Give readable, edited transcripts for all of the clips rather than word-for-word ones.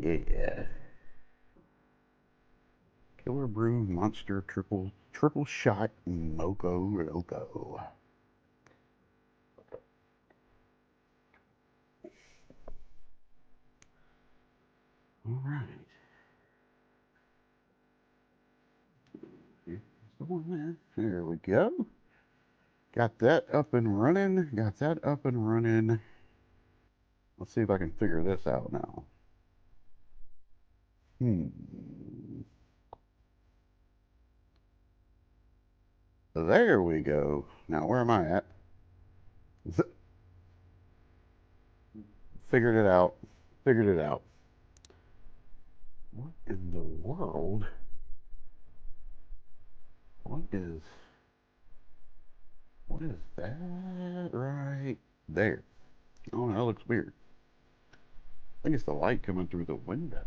Yeah. Killer Brew Monster Triple Shot Moco Loco. All right. Here's the one there. There we go. Got that up and running. Got that up and running. Let's see if I can figure this out now. Hmm. There we go. Now where am I at? Figured it out. Figured it out. What in the world? What is what is that right there? Oh, that looks weird. I think it's the light coming through the window.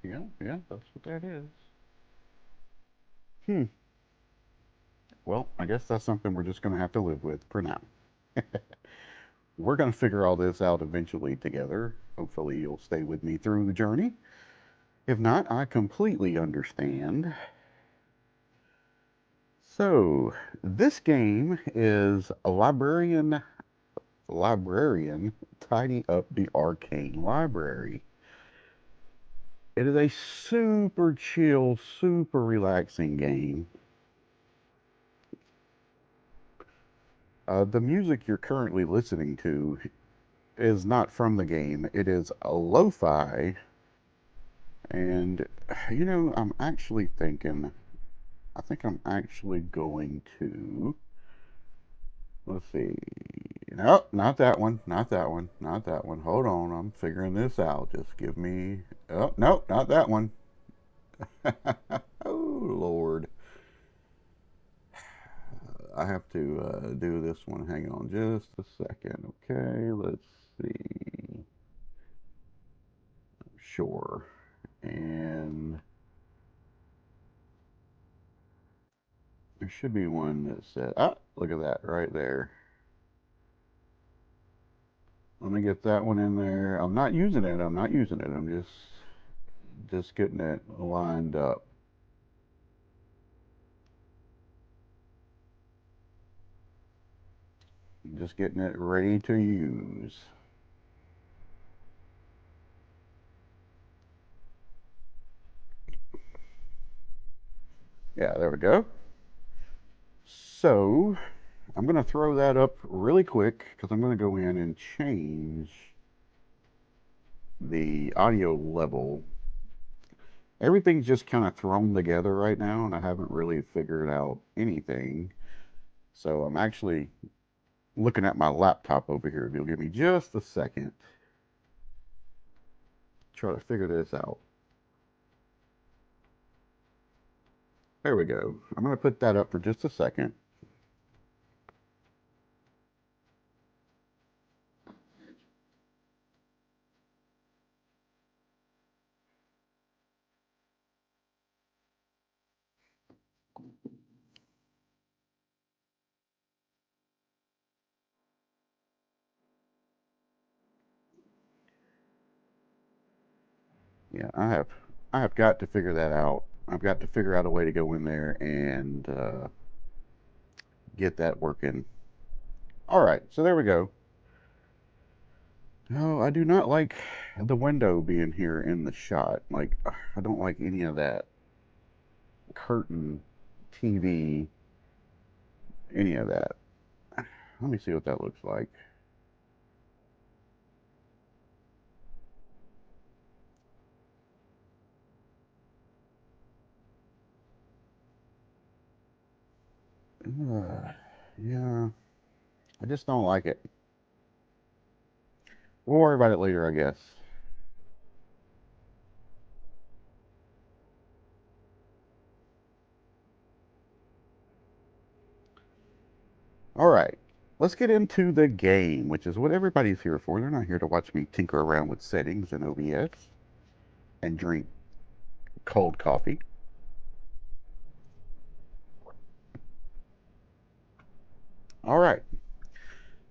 Yeah, yeah, that's what that is. Hmm. Well, I guess that's something we're just gonna have to live with for now. We're gonna figure all this out eventually together. Hopefully, you'll stay with me through the journey. If not, I completely understand. So, this game is a librarian tidying up the Arcane library. It is a super chill, super relaxing game. The music you're currently listening to is not from the game. It is a lo-fi, and I'm actually thinking. I think I'm actually going to. Let's see. No, not that one. Not that one. Not that one. Hold on. I'm figuring this out. Just give me. Oh, no, not that one. Oh, Lord. I have to do this one. Hang on just a second. Okay, let's see. Sure. And there should be one that said, ah, look at that right there. Let me get that one in there. I'm not using it. I'm not using it. I'm just getting it lined up. Just getting it ready to use. Yeah, there we go. So I'm going to throw that up really quick because I'm going to go in and change the audio level. Everything's just kind of thrown together right now, and I haven't really figured out anything. So I'm actually looking at my laptop over here. If you'll give me just a second, try to figure this out. There we go. I'm going to put that up for just a second. Yeah, I have got to figure that out. I've got to figure out a way to go in there and get that working. All right, so there we go. No, I do not like the window being here in the shot. Like, I don't like any of that curtain, TV, any of that. Let me see what that looks like. Yeah, I just don't like it. We'll worry about it later, I guess. All right, let's get into the game, which is what everybody's here for. They're not here to watch me tinker around with settings in OBS and drink cold coffee. All right,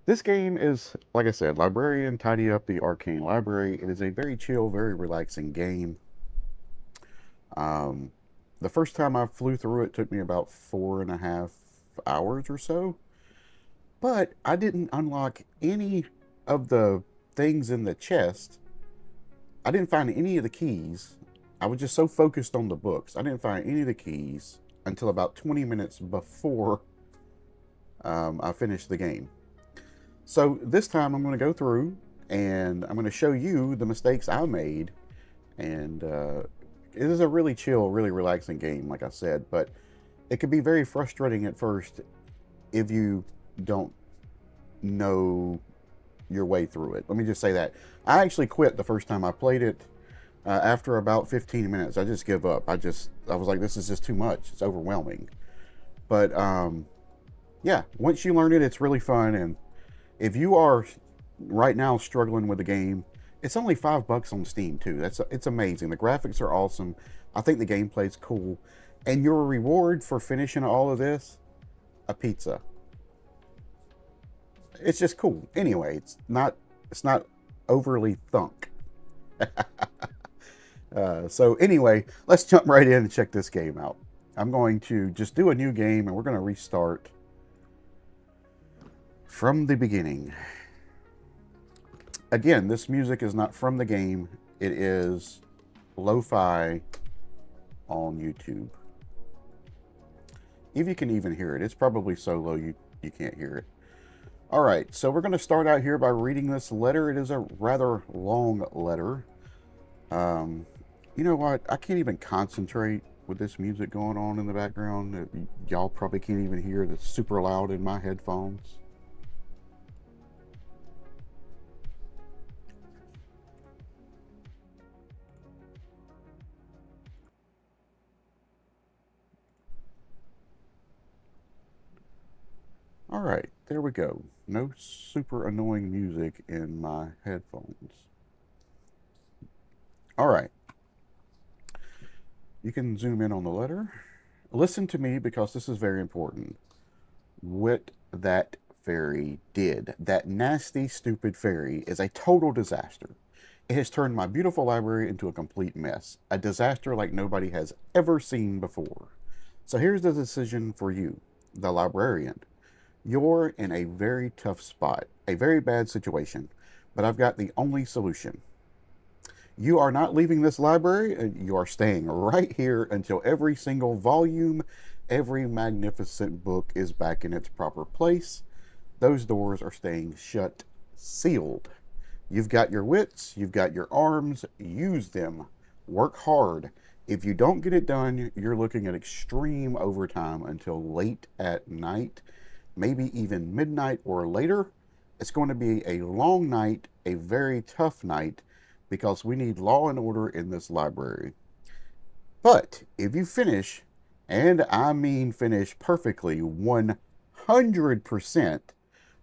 This game is, like I said, Librarian, Tidy Up the Arcane Library. It is a very chill, very relaxing game. Um, the first time I flew through it took me about 4.5 hours or so, but I didn't unlock any of the things in the chest. I didn't find any of the keys. I was just so focused on the books. I didn't find any of the keys until about 20 minutes before I finished the game. So this time I'm going to go through and I'm going to show you the mistakes I made. And it is a really chill, really relaxing game, like I said, but it can be very frustrating at first if you don't know your way through it. Let me just say that. I actually quit the first time I played it. After about 15 minutes, I just give up. I was like, this is just too much. It's overwhelming. But yeah, once you learn it, it's really fun. And if you are right now struggling with the game, it's only $5 on Steam too. It's amazing. The graphics are awesome. I think the gameplay's cool. And your reward for finishing all of this, a pizza. It's just cool. Anyway, it's not overly thunk. So anyway, let's jump right in and check this game out. I'm going to just do a new game and we're going to restart from the beginning. Again, this music is not from the game. It is lo-fi on YouTube. If you can even hear it, it's probably so low you can't hear it. All right, so we're going to start out here by reading this letter. It is a rather long letter. You know what? I can't even concentrate with this music going on in the background. Y'all probably can't even hear it. It's super loud in my headphones. All right, there we go. No super annoying music in my headphones. All right. You can zoom in on the letter. Listen to me because this is very important. What that fairy did, that nasty, stupid fairy, is a total disaster. It has turned my beautiful library into a complete mess. A disaster like nobody has ever seen before. So here's the decision for you, the librarian. You're in a very tough spot, a very bad situation, but I've got the only solution. You are not leaving this library. You are staying right here until every single volume, every magnificent book is back in its proper place. Those doors are staying shut, sealed. You've got your wits, you've got your arms, use them. Work hard. If you don't get it done, you're looking at extreme overtime until late at night, maybe even midnight or later. It's going to be a long night, a very tough night, because we need law and order in this library. But if you finish, and I mean finish perfectly, 100%,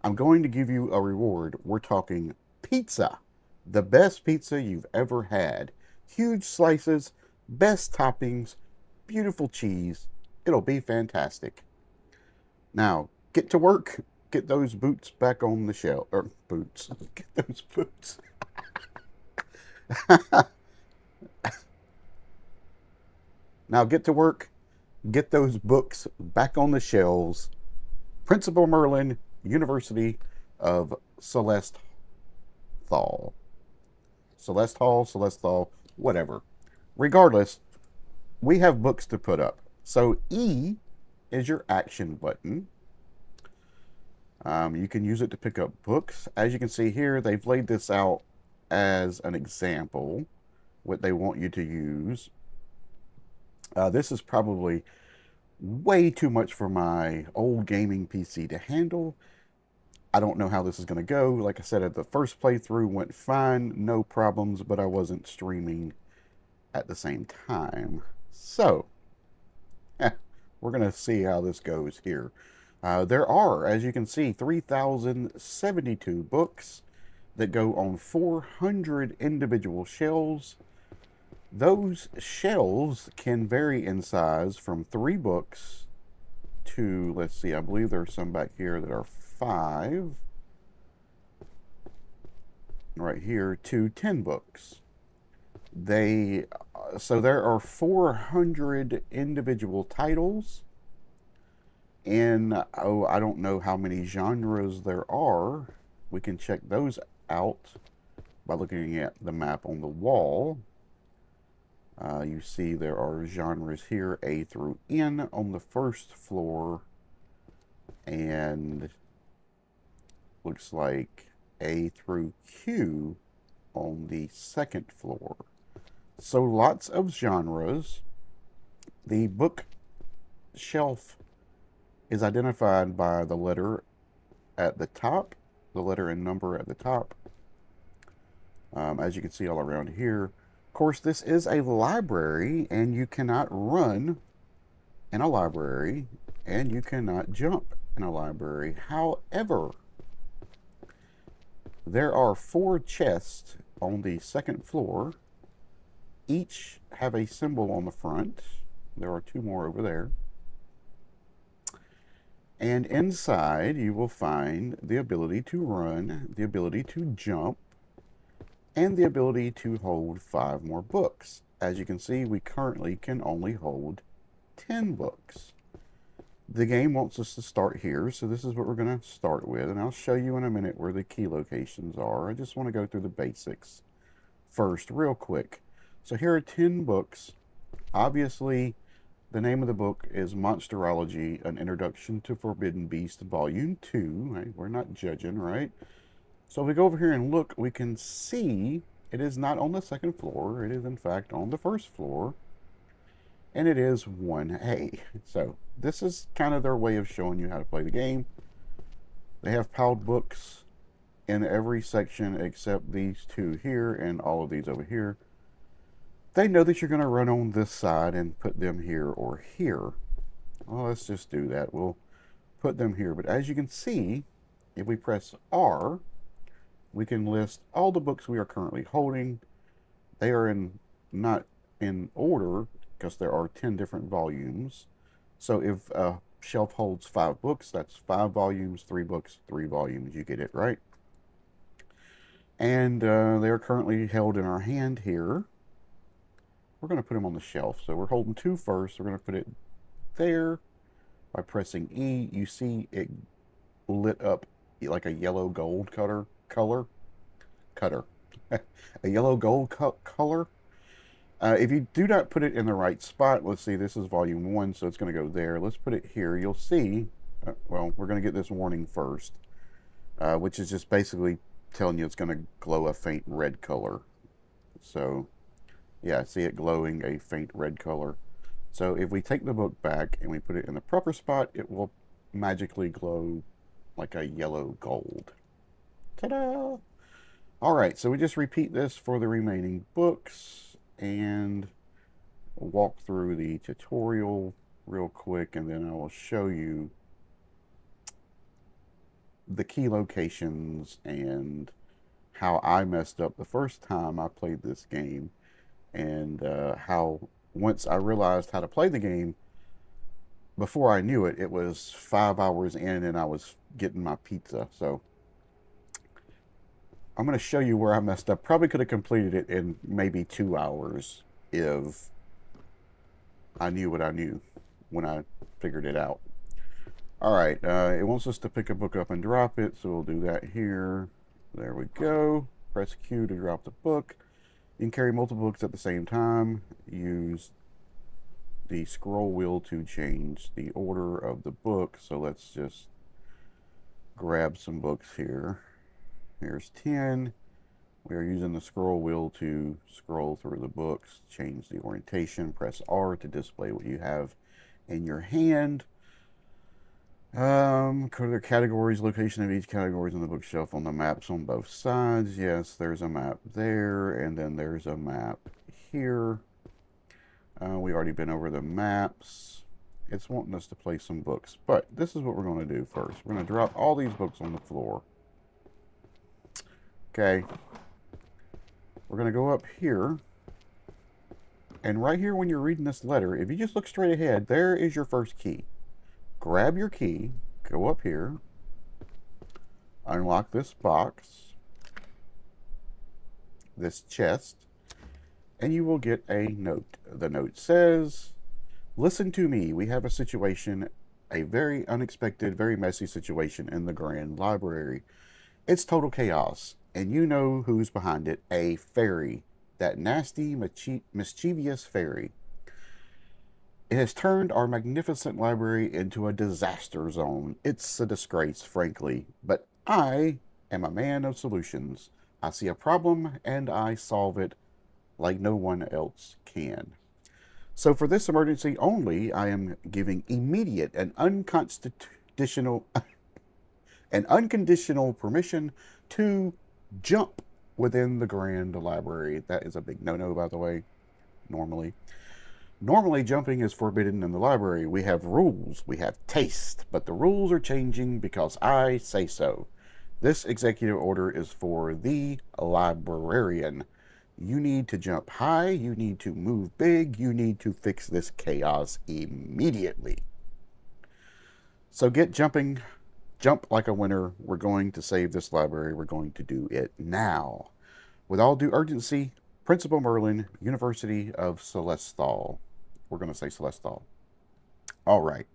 I'm going to give you a reward. We're talking pizza. The best pizza you've ever had. Huge slices, best toppings, beautiful cheese. It'll be fantastic. Now, get to work. Get those boots back on the shelf. Or boots. Get those boots. Now get to work, get those books back on the shelves. Principal Merlin, University of Celeste Hall. Whatever. Regardless, we have books to put up. So E is your action button. You can use it to pick up books. As you can see here, they've laid this out as an example, what they want you to use. This is probably way too much for my old gaming PC to handle. I don't know how this is going to go. Like I said, the first playthrough went fine, no problems, but I wasn't streaming at the same time. So, we're going to see how this goes here. There are, as you can see, 3,072 books that go on 400 individual shelves. Those shelves can vary in size from 3 books to, let's see, I believe there's some back here that are 5. right here to 10 books. So there are 400 individual titles, and I don't know how many genres there are. We can check those out by looking at the map on the wall. You see there are genres here, A through N on the first floor, and looks like A through Q on the second floor. So lots of genres. The bookshelf is identified by the letter at the top, the letter and number at the top, as you can see all around here. Of course, this is a library, and you cannot run in a library, and you cannot jump in a library. However, there are 4 chests on the second floor. Each have a symbol on the front. There are 2 more over there. And inside you will find the ability to run, the ability to jump, and the ability to hold 5 more books. As you can see, we currently can only hold 10 books. The game wants us to start here, so this is what we're going to start with, and I'll show you in a minute where the key locations are. I just want to go through the basics first real quick. So here are 10 books. Obviously, the name of the book is Monsterology, An Introduction to Forbidden Beast, Volume 2. Right? We're not judging, right? So if we go over here and look, we can see it is not on the second floor. It is, in fact, on the first floor. And it is 1A. So this is kind of their way of showing you how to play the game. They have piled books in every section except these 2 here and all of these over here. They know that you're going to run on this side and put them here or here. Well, let's just do that. We'll put them here. But as you can see, if we press R, we can list all the books we are currently holding. They are not in order because there are 10 different volumes. So if a shelf holds 5 books, that's 5 volumes, 3 books, 3 volumes. You get it, right? And they are currently held in our hand here. We're going to put them on the shelf. So we're holding 2 first. We're going to put it there. By pressing E, you see it lit up like a yellow gold color. A yellow gold color. If you do not put it in the right spot, let's see, this is volume 1, so it's going to go there. Let's put it here. You'll see, well, we're going to get this warning first, which is just basically telling you it's going to glow a faint red color. So yeah, see it glowing a faint red color. So if we take the book back and we put it in the proper spot, it will magically glow like a yellow gold. Ta-da! Alright, so we just repeat this for the remaining books and walk through the tutorial real quick, and then I will show you the key locations and how I messed up the first time I played this game. And how once I realized how to play the game, before I knew it, it was 5 hours in and I was getting my pizza. So I'm going to show you where I messed up. Probably could have completed it in maybe 2 hours if I knew what I knew when I figured it out. Alright, it wants us to pick a book up and drop it, so we'll do that here. There we go. Press Q to drop the book. You can carry multiple books at the same time. Use the scroll wheel to change the order of the book. So let's just grab some books here. Here's 10. We are using the scroll wheel to scroll through the books. Change the orientation. Press R to display what you have in your hand. Their categories, location of each category on the bookshelf on the maps on both sides. Yes, there's a map there, and then there's a map here. We've already been over the maps. It's wanting us to place some books, but this is what we're going to do first. We're going to drop all these books on the floor. Okay. We're going to go up here, and right here when you're reading this letter, if you just look straight ahead, there is your first key. Grab your key, go up here, unlock this box, this chest, and you will get a note. The note says, "Listen to me. We have a situation, a very unexpected, very messy situation in the Grand Library. It's total chaos, and you know who's behind it. A fairy. That nasty, mischievous fairy. It has turned our magnificent library into a disaster zone. It's a disgrace, frankly, but I am a man of solutions. I see a problem, and I solve it like no one else can. So for this emergency only, I am giving immediate and unconstitutional and unconditional permission to jump within the Grand Library." That is a big no-no, by the way, normally. Normally, jumping is forbidden in the library. We have rules, we have taste, but the rules are changing because I say so. This executive order is for the librarian. You need to jump high, you need to move big, you need to fix this chaos immediately. So get jumping, jump like a winner. We're going to save this library. We're going to do it now. With all due urgency, Principal Merlin, University of Celestal. We're going to say Celestal. All right.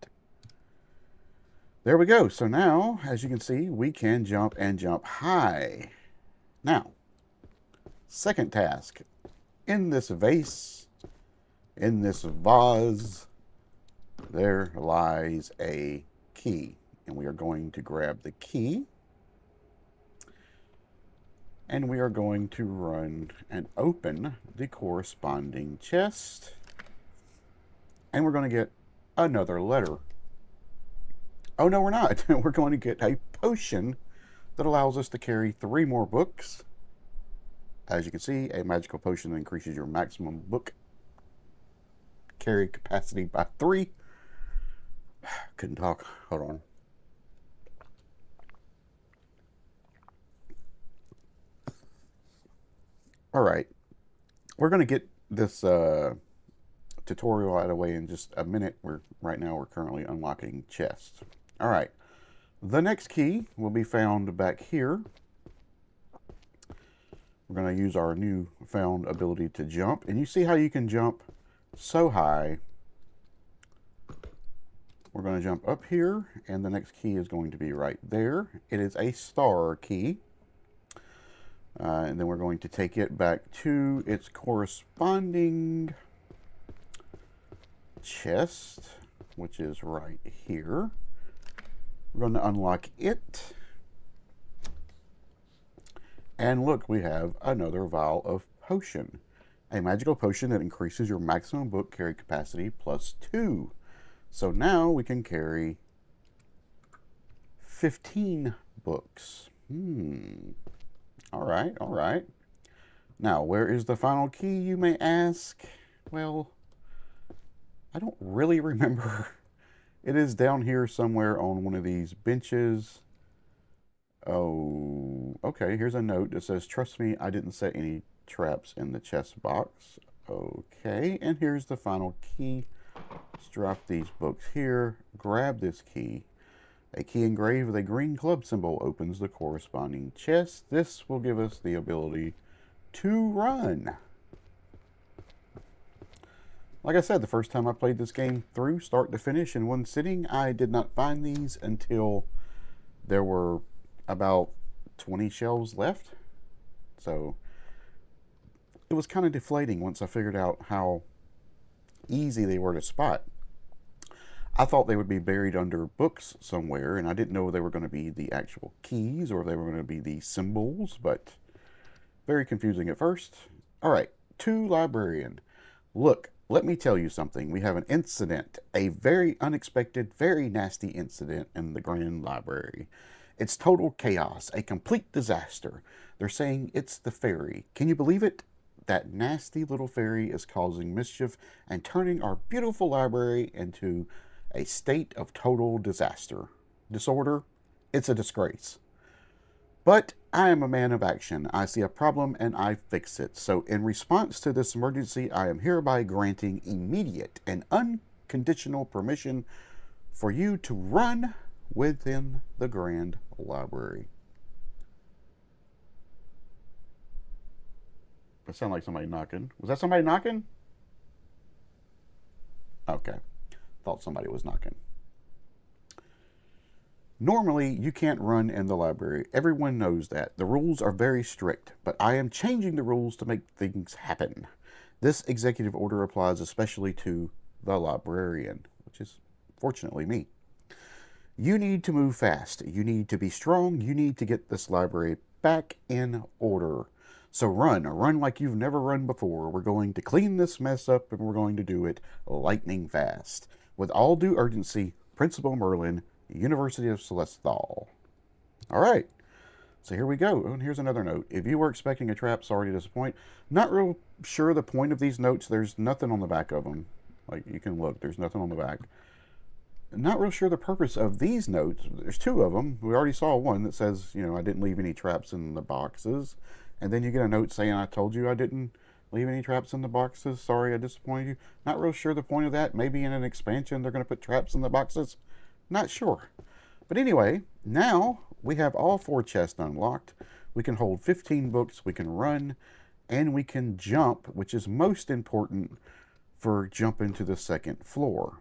There we go. So now, as you can see, we can jump and jump high. Now, second task. In this vase, in this vase, there lies a key. And we are going to grab the key. And we are going to run and open the corresponding chest. And we're going to get another letter. Oh, no, we're not. We're going to get a potion that allows us to carry 3 more books. As you can see, a magical potion that increases your maximum book carry capacity by 3. Couldn't talk. Hold on. All right. We're going to get this tutorial out of the way in just a minute. Right now we're currently unlocking chests. All right. The next key will be found back here. We're going to use our new found ability to jump. And you see how you can jump so high. We're going to jump up here, and the next key is going to be right there. It is a star key. And then we're going to take it back to its corresponding chest, which is right here. We're going to unlock it. And look, we have another vial of potion. A magical potion that increases your maximum book carry capacity plus 2. So now we can carry 15 books. All right, all right. Now, where is the final key, you may ask? Well, I don't really remember. It is down here somewhere on one of these benches. Oh, okay, here's a note that says, "Trust me, I didn't set any traps in the chest box." Okay, and here's the final key. Let's drop these books here, grab this key. A key engraved with a green club symbol opens the corresponding chest. This will give us the ability to run. Like I said, the first time I played this game through, start to finish, in one sitting, I did not find these until there were about 20 shelves left. So it was kind of deflating once I figured out how easy they were to spot. I thought they would be buried under books somewhere, and I didn't know they were going to be the actual keys or they were going to be the symbols, but very confusing at first. All right, to Librarian. Look, let me tell you something. We have an incident, a very unexpected, very nasty incident in the Grand Library. It's total chaos, a complete disaster. They're saying it's the fairy. Can you believe it? That nasty little fairy is causing mischief and turning our beautiful library into a state of total disorder. It's a disgrace. But I am a man of action. I see a problem and I fix it. So in response to this emergency, I am hereby granting immediate and unconditional permission for you to run within the Grand Library. It sounded like somebody knocking. Was that somebody knocking? Okay. Thought somebody was knocking. Normally, you can't run in the library. Everyone knows that. The rules are very strict, but I am changing the rules to make things happen. This executive order applies especially to the librarian, which is fortunately me. You need to move fast. You need to be strong. You need to get this library back in order. So run like you've never run before. We're going to clean this mess up and we're going to do it lightning fast. With all due urgency, Principal Merlin, University of Celesthal. All right, so here we go. And here's another note. If you were expecting a trap, sorry to disappoint. Not real sure the point of these notes. There's nothing on the back of them. Like, you can look, there's nothing on the back. Not real sure the purpose of these notes. There's two of them. We already saw one that says, you know, I didn't leave any traps in the boxes. And then you get a note saying, I told you I didn't leave any traps in the boxes. Sorry, I disappointed you. Not real sure the point of that. Maybe in an expansion they're going to put traps in the boxes. Not sure. But anyway, now we have all 4 chests unlocked. We can hold 15 books, we can run, and we can jump, which is most important for jumping to the 2nd floor.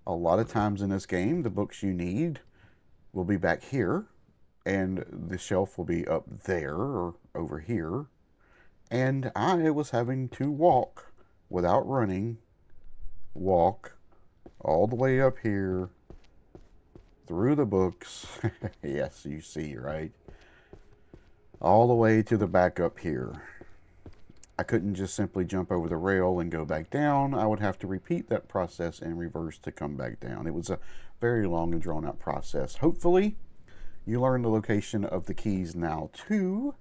A lot of times in this game, the books you need will be back here, and the shelf will be up there or over here. And I was having to walk without running, walk all the way up here through the books. Yes, you see, right? All the way to the back up here. I couldn't just simply jump over the rail and go back down. I would have to repeat that process in reverse to come back down. It was a very long and drawn out process. Hopefully, you learn the location of the keys now too,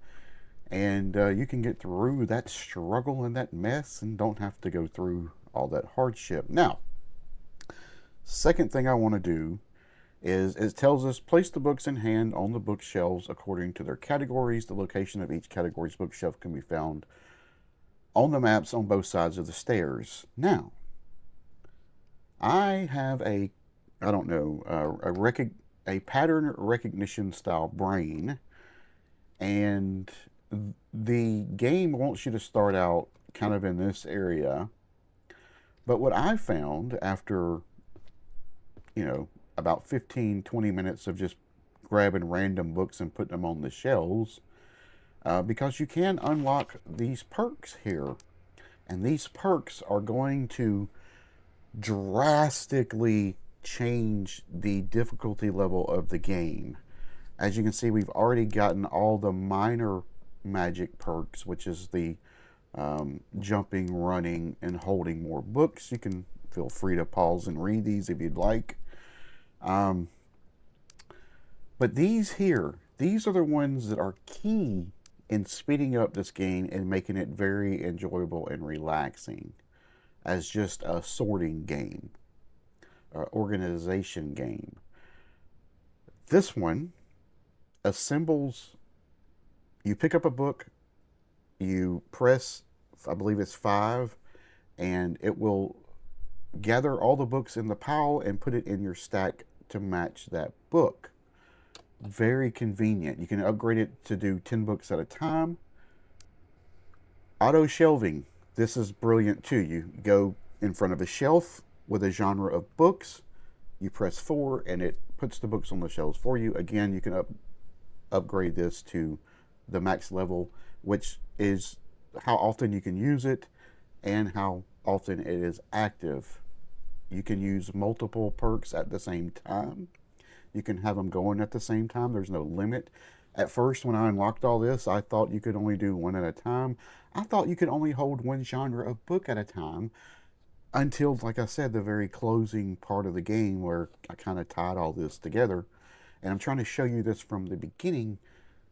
and you can get through that struggle and that mess and don't have to go through all that hardship. Now, second thing I want to do is it tells us place the books in hand on the bookshelves according to their categories. The location of each category's bookshelf can be found on the maps on both sides of the stairs. Now, I have a pattern recognition style brain, and the game wants you to start out kind of in this area. But what I found after, about 15-20 minutes of just grabbing random books and putting them on the shelves, because you can unlock these perks here, and these perks are going to drastically change the difficulty level of the game. As you can see, we've already gotten all the minor magic perks, which is the jumping, running, and holding more books. You can feel free to pause and read these if you'd like. But these here, these are the ones that are key in speeding up this game and making it very enjoyable and relaxing as just a sorting game, organization game. This one assembles, you pick up a book, you press, I believe it's 5, and it will gather all the books in the pile and put it in your stack to match that book. Very convenient. You can upgrade it to do 10 books at a time. Auto shelving. This is brilliant too. You go in front of a shelf with a genre of books. You press 4 and it puts the books on the shelves for you. Again, you can upgrade this to the max level, which is how often you can use it and how often it is active. You can use multiple perks at the same time. You can have them going at the same time. There's no limit. At first, when I unlocked all this, I thought you could only do one at a time. I thought you could only hold one genre of book at a time until, like I said, the very closing part of the game where I kind of tied all this together. And I'm trying to show you this from the beginning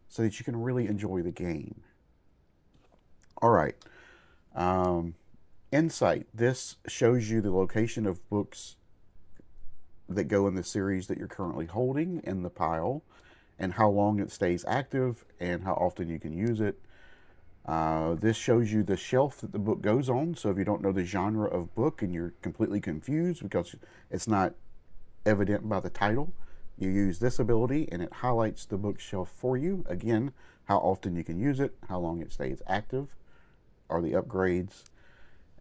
so that you can really enjoy the game. All right. Insight. This shows you the location of books that go in the series that you're currently holding in the pile, and how long it stays active and how often you can use it. This shows you the shelf that the book goes on, so if you don't know the genre of book and you're completely confused because it's not evident by the title, you use this ability and it highlights the bookshelf for you. Again, how often you can use it, how long it stays active. are the upgrades.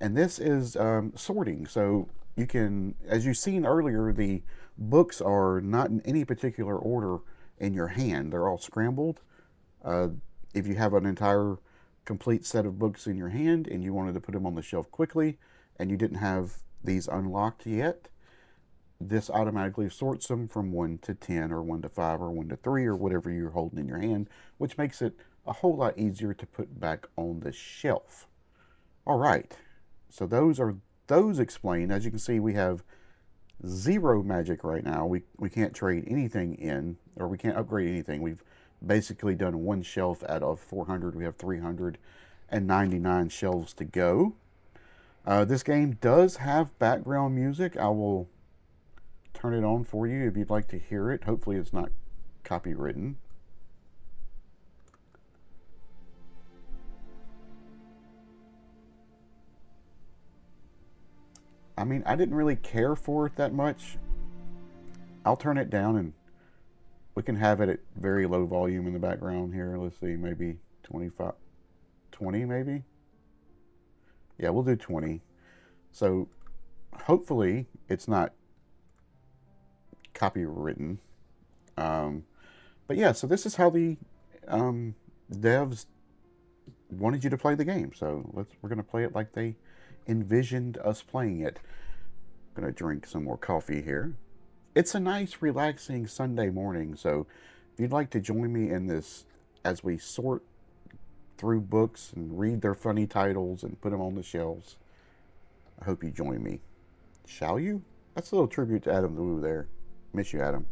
And this is sorting. So you can, as you've seen earlier, the books are not in any particular order in your hand. They're all scrambled. If you have an entire complete set of books in your hand and you wanted to put them on the shelf quickly and you didn't have these unlocked yet, this automatically sorts them from 1 to 10 or 1 to 5 or 1 to 3 or whatever you're holding in your hand, which makes it a whole lot easier to put back on the shelf. All right, so those explained. As you can see, we have 0 magic right now. We can't trade anything in, or we can't upgrade anything. We've basically done 1 shelf out of 400. We have 399 shelves to go. This game does have background music. I will turn it on for you if you'd like to hear it. Hopefully it's not copywritten. I mean, I didn't really care for it that much. I'll turn it down and we can have it at very low volume in the background here. Let's see, maybe 25, 20 maybe? Yeah, we'll do 20. So hopefully it's not copywritten. But yeah, so this is how the devs wanted you to play the game. So we're going to play it like they envisioned us playing it. I'm going to drink some more coffee here. It's a nice, relaxing Sunday morning, so if you'd like to join me in this as we sort through books and read their funny titles and put them on the shelves, I hope you join me. Shall you? That's a little tribute to Adam the Woo there. Miss you, Adam.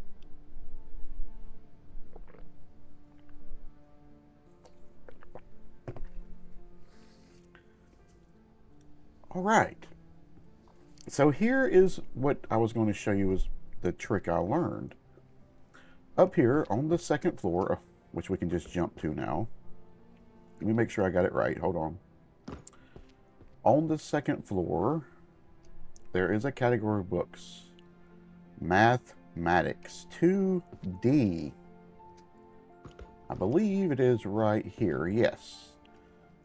All right. So here is what I was going to show you is the trick I learned. Up here on the second floor, which we can just jump to now. Let me make sure I got it right. Hold on. On the second floor, there is a category of books. Mathematics 2D. I believe it is right here. Yes.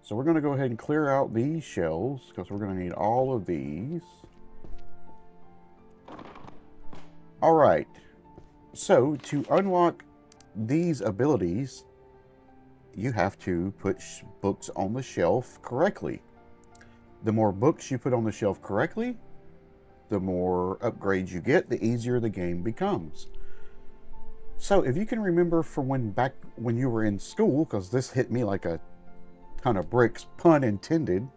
So we're going to go ahead and clear out these shelves because we're going to need all of these. All right. So to unlock these abilities, you have to put books on the shelf correctly. The more books you put on the shelf correctly, the more upgrades you get, the easier the game becomes. So if you can remember from back when you were in school, because this hit me like a ton of bricks, pun intended.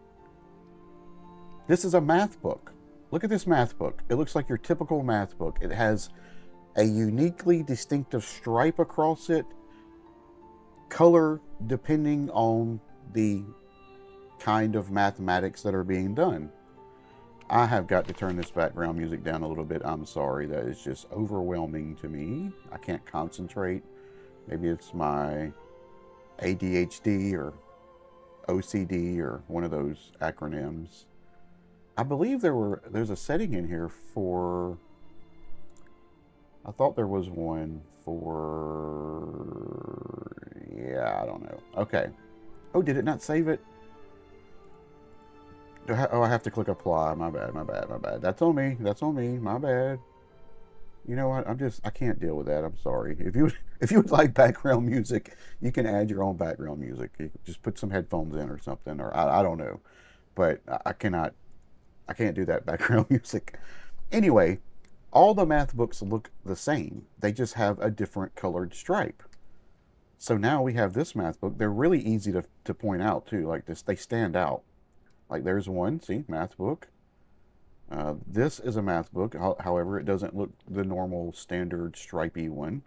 This is a math book. Look at this math book. It looks like your typical math book. It has a uniquely distinctive stripe across it, color depending on the kind of mathematics that are being done. I have got to turn this background music down a little bit. I'm sorry, that is just overwhelming to me. I can't concentrate. Maybe it's my ADHD or OCD or one of those acronyms. I believe there's a setting in here for, I thought there was one for, yeah, I don't know. Okay. Oh, did it not save it? Oh, I have to click apply. My bad. That's on me. My bad. You know what? I can't deal with that. I'm sorry. If you would like background music, you can add your own background music. You just put some headphones in or something, or I don't know. But I can't do that background music. Anyway, all the math books look the same. They just have a different colored stripe. So now we have this math book. They're really easy to point out too. Like this, they stand out. Like there's one, see, math book. This is a math book. However, it doesn't look the normal standard stripy one.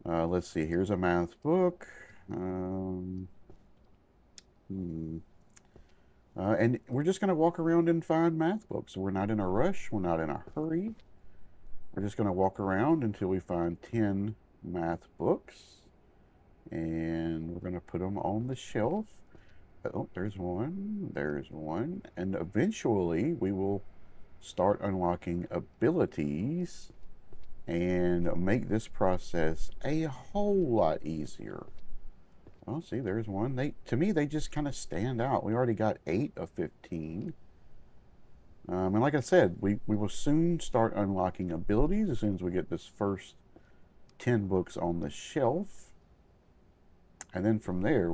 Let's see, here's a math book. And we're just going to walk around and find math books. We're not in a rush. We're not in a hurry. We're just going to walk around until we find 10 math books. And we're going to put them on the shelf. Oh, there's one. And eventually we will start unlocking abilities and make this process a whole lot easier. Oh, see, there's one. To me, they just kind of stand out. We already got 8 of 15. And like I said, we will soon start unlocking abilities as soon as we get this first 10 books on the shelf. And then from there,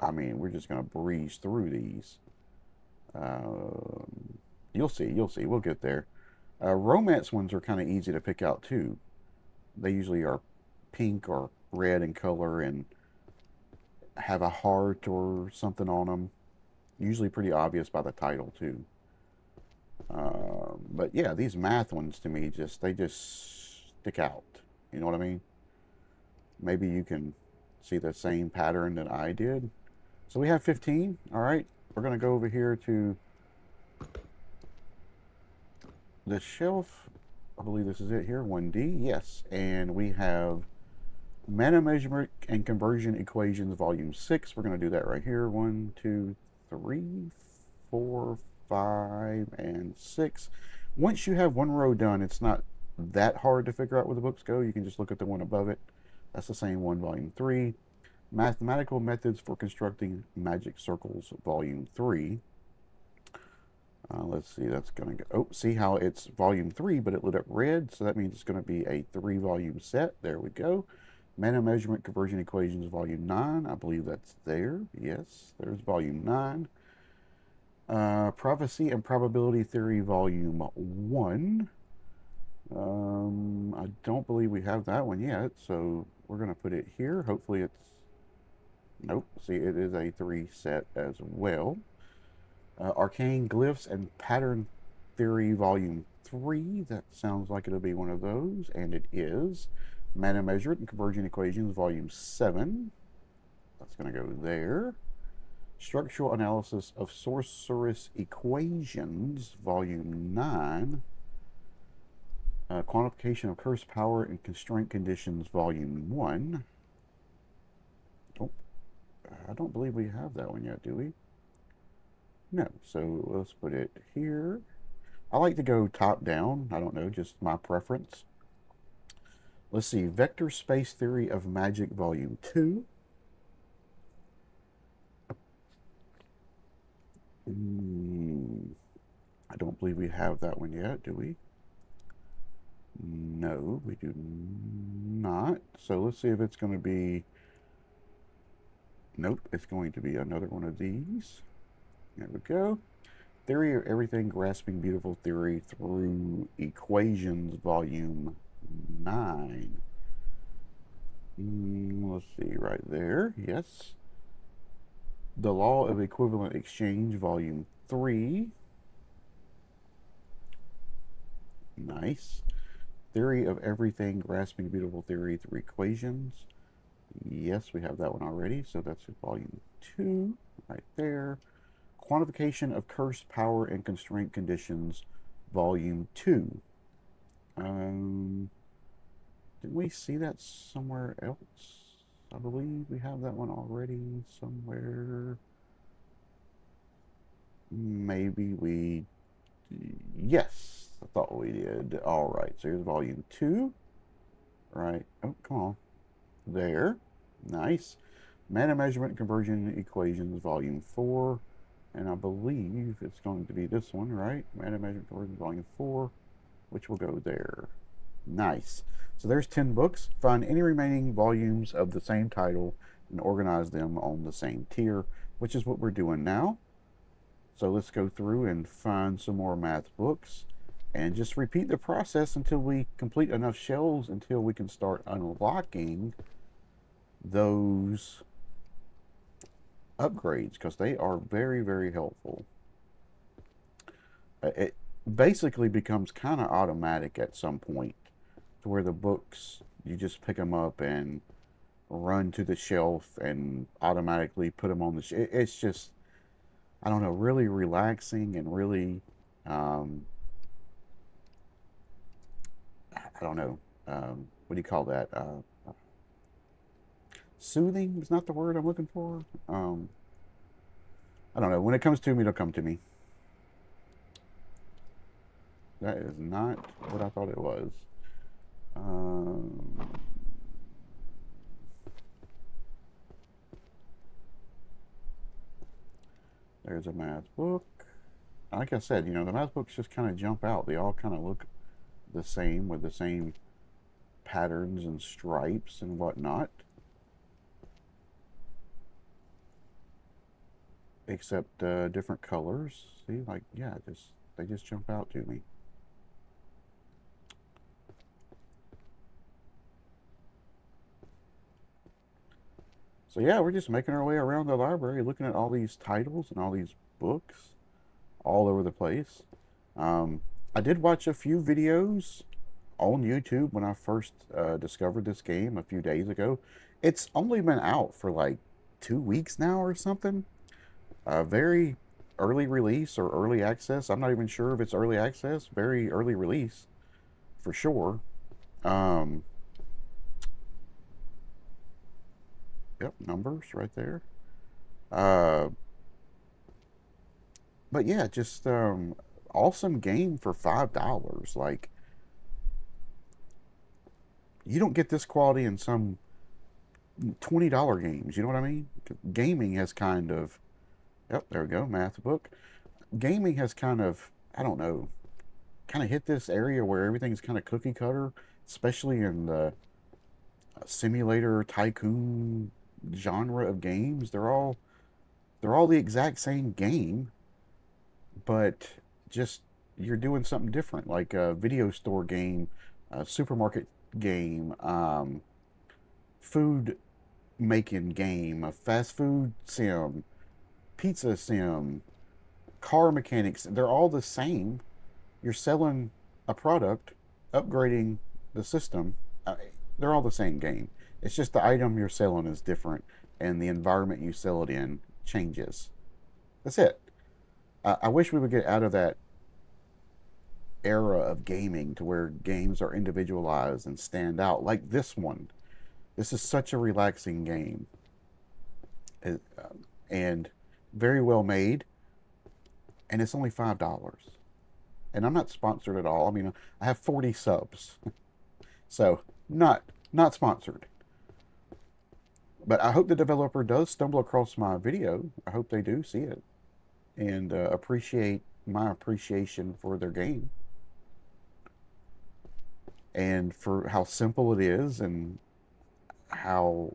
I mean, we're just going to breeze through these. You'll see, we'll get there. Romance ones are kind of easy to pick out too. They usually are pink or red in color and have a heart or something on them. Usually pretty obvious by the title too. But yeah, these math ones to me they just stick out. You know what I mean? Maybe you can see the same pattern that I did. So we have 15. All right, we're gonna go over here to the shelf. I believe this is it here, 1D. Yes, and we have mana measurement and conversion equations, volume 6. We're gonna do that right here. 1, 2, 3, 4, 5, and 6. Once you have one row done, it's not that hard to figure out where the books go. You can just look at the one above it. That's the same one, volume 3. Mathematical methods for constructing magic circles, volume 3. Let's see, that's going to go. Oh, see how it's volume 3, but it lit up red, so that means it's going to be a 3-volume set. There we go. Mana measurement conversion equations, volume 9. I believe that's there. Yes, there's volume 9. Prophecy and probability theory, volume 1. I don't believe we have that one yet, so we're going to put it here. Hopefully it's... Nope. See, it is a 3 set as well. Arcane Glyphs and Pattern Theory, Volume 3. That sounds like it'll be one of those, and it is. Mana Measurement and Conversion Equations, Volume 7. That's going to go there. Structural Analysis of Sorceress Equations, Volume 9. Quantification of Curse Power and Constraint Conditions, Volume 1. Oh, I don't believe we have that one yet, do we? No, so let's put it here. I like to go top down. I don't know, just my preference. Let's see, Vector Space Theory of Magic, Volume 2. I don't believe we have that one yet, do we? No, we do not. So let's see if it's going to be... Nope, it's going to be another one of these. There we go. Theory of Everything, Grasping Beautiful Theory through Equations, Volume 9. Let's see, right there. Yes. The Law of Equivalent Exchange, Volume 3. Nice. Theory of Everything, Grasping Beautiful Theory through Equations. Yes, we have that one already, so that's Volume 2, right there. Quantification of Cursed Power and Constraint Conditions, Volume 2. Didn't we see that somewhere else? I believe we have that one already somewhere. Maybe we... Yes, I thought we did. Alright, so here's Volume 2. Right. Oh, come on. There. Nice. Mana Measurement and Conversion Equations, Volume 4. And I believe it's going to be this one, right? Mana Measurement Conversion, Volume 4, which will go there. Nice. So there's 10 books. Find any remaining volumes of the same title and organize them on the same tier, which is what we're doing now. So let's go through and find some more math books and just repeat the process until we complete enough shelves until we can start unlocking those upgrades, because they are very, very helpful. It basically becomes kind of automatic at some point to where the books, you just pick them up and run to the shelf and automatically put them on the shelf. It's just, I don't know, really relaxing and really, I don't know, what do you call that? Soothing is not the word I'm looking for. I don't know. When it comes to me, it'll come to me. That is not what I thought it was. There's a math book. Like I said, you know, the math books just kind of jump out. They all kind of look the same with the same patterns and stripes and whatnot. Except different colors. See, like, yeah, they just jump out to me. So yeah, we're just making our way around the library, looking at all these titles and all these books all over the place. I did watch a few videos on YouTube when I first discovered this game a few days ago. It's only been out for like 2 weeks now or something. Very early release or early access. I'm not even sure if it's early access. Very early release for sure. Um, yep, numbers right there. Uh, but yeah, just awesome game for $5. Like, you don't get this quality in some $20 games. You know what I mean? Gaming has kind of, yep, there we go, math book. Gaming has kind of, I don't know, kind of hit this area where everything's kind of cookie cutter, especially in the simulator tycoon genre of games. They're all the exact same game, but just you're doing something different, like a video store game, a supermarket game, food making game, a fast food sim, pizza sim, car mechanics. They're all the same. You're selling a product, upgrading the system. They're all the same game. It's just the item you're selling is different, and the environment you sell it in changes. That's it. I wish we would get out of that era of gaming to where games are individualized and stand out like this one. This is such a relaxing game, and very well made, and it's only $5. And I'm not sponsored at all. I mean, I have 40 subs, so not sponsored. But I hope the developer does stumble across my video. I hope they do see it and appreciate my appreciation for their game and for how simple it is and how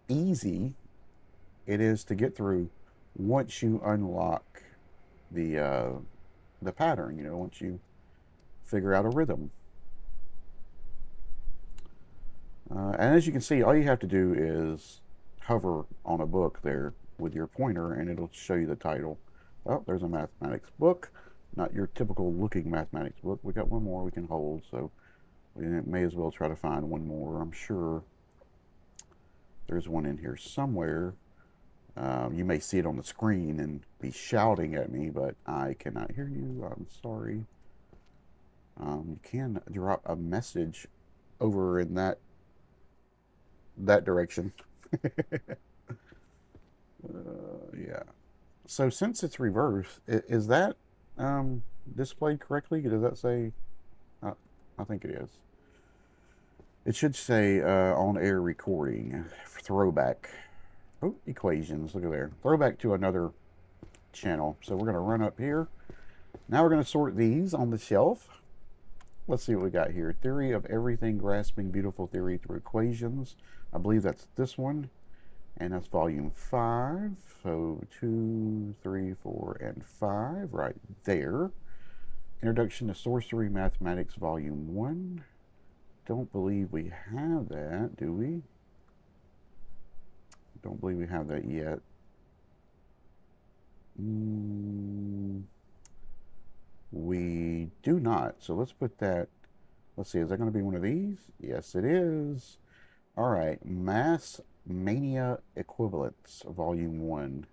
easy it is to get through once you unlock the pattern. You know, once you figure out a rhythm. And as you can see, all you have to do is hover on a book there with your pointer, and it'll show you the title. Oh, there's a mathematics book. Not your typical looking mathematics book. We got one more we can hold, so we may as well try to find one more. I'm sure there's one in here somewhere. You may see it on the screen and be shouting at me, but I cannot hear you. I'm sorry. You can drop a message over in that direction. Yeah. So since it's reversed, is that displayed correctly? Does that say? I think it is. It should say on-air recording, throwback. Oh, equations. Look at there. Throwback to another channel. So we're going to run up here. Now we're going to sort these on the shelf. Let's see what we got here. Theory of everything, grasping beautiful theory through equations. I believe that's this one. And that's volume 5. So 2, 3, 4, and 5 right there. Introduction to Sorcery Mathematics, volume 1. Don't believe we have that, do we? Don't believe we have that yet. We do not. So let's put that. Let's see. Is that going to be one of these? Yes, it is. All right. Mass Mania Equivalents, Volume 1.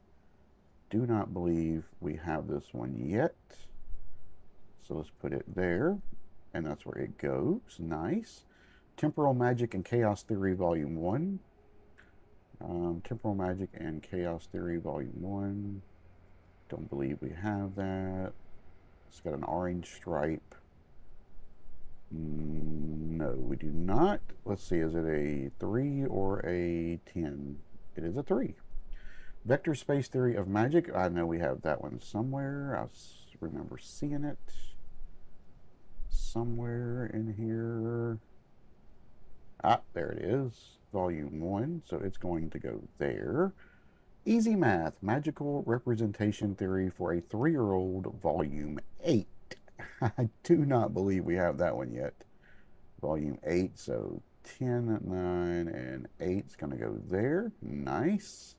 Do not believe we have this one yet. So let's put it there. And that's where it goes. Nice. Temporal Magic and Chaos Theory, Volume 1. Temporal Magic and Chaos Theory, Volume 1. Don't believe we have that. It's got an orange stripe. No, we do not. Let's see, is it a 3 or a 10? It is a 3. Vector space theory of magic. I know we have that one somewhere. I remember seeing it somewhere in here. Ah, there it is. Volume 1. So it's going to go there. Easy Math, Magical Representation Theory for a 3-year-old, Volume 8. I do not believe we have that one yet. Volume 8, so 10, 9, and 8 is going to go there. Nice.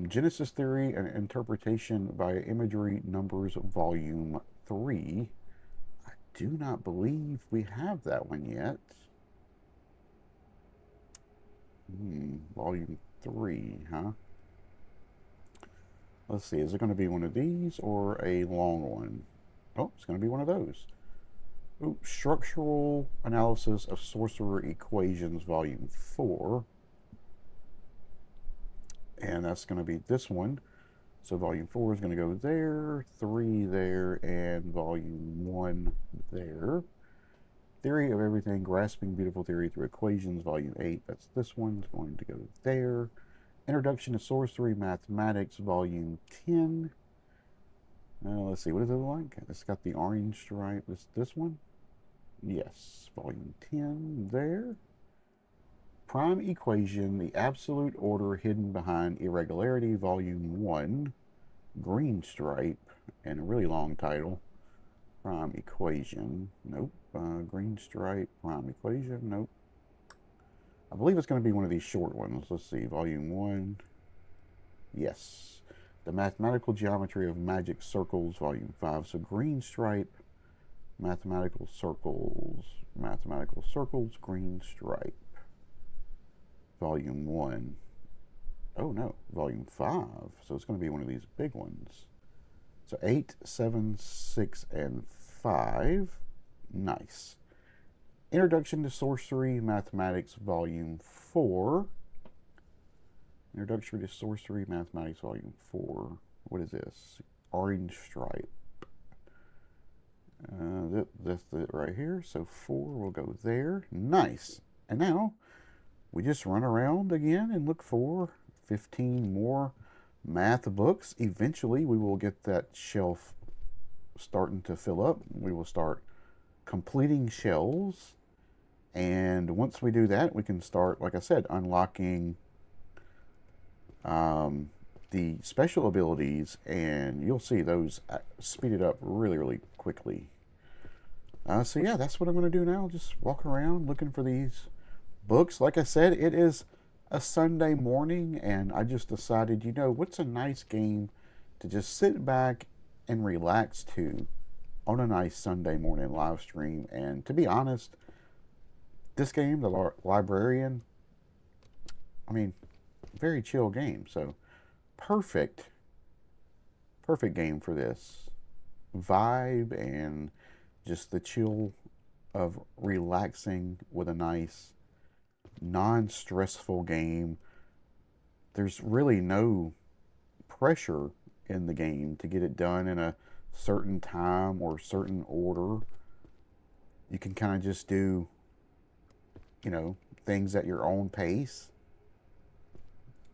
Genesis Theory and Interpretation via Imagery Numbers, Volume 3. I do not believe we have that one yet. Volume 3, huh? Let's see, is it going to be one of these or a long one? Oh, it's going to be one of those. Ooh, Structural Analysis of Sorcerer Equations, Volume 4. And that's going to be this one. So Volume 4 is going to go there, 3 there, and Volume 1 there. Theory of Everything, Grasping Beautiful Theory Through Equations, Volume 8. That's this one. It's going to go there. Introduction to Sorcery Mathematics, Volume 10. Let's see, what does it look like? It's got the orange stripe. This one? Yes, Volume 10 there. Prime Equation, the Absolute Order Hidden Behind Irregularity, Volume 1. Green stripe, and a really long title. Prime Equation. Nope. Green stripe. Prime Equation. Nope. I believe it's going to be one of these short ones. Let's see. Volume 1. Yes. The Mathematical Geometry of Magic Circles, Volume 5. So green stripe, mathematical circles, green stripe. Volume 1. Oh no, Volume 5. So it's going to be one of these big ones. So 8, 7, 6, and 5. Nice. Introduction to Sorcery Mathematics, Volume 4. Introduction to Sorcery Mathematics, Volume 4. What is this? Orange stripe. That's it right here. So 4 will go there. Nice. And now we just run around again and look for 15 more math books. Eventually we will get that shelf starting to fill up. We will start completing shelves. And once we do that, we can start, like I said, unlocking the special abilities, and you'll see those speed it up really, really quickly. So yeah, that's what I'm going to do now. Just walk around looking for these books. Like I said, it is a Sunday morning, and I just decided, you know, what's a nice game to just sit back and relax to on a nice Sunday morning live stream. And to be honest, this game, the Librarian, I mean, very chill game. So perfect game for this vibe and just the chill of relaxing with a nice non-stressful game. There's really no pressure in the game to get it done in a certain time or certain order. You can kind of just do, you know, things at your own pace.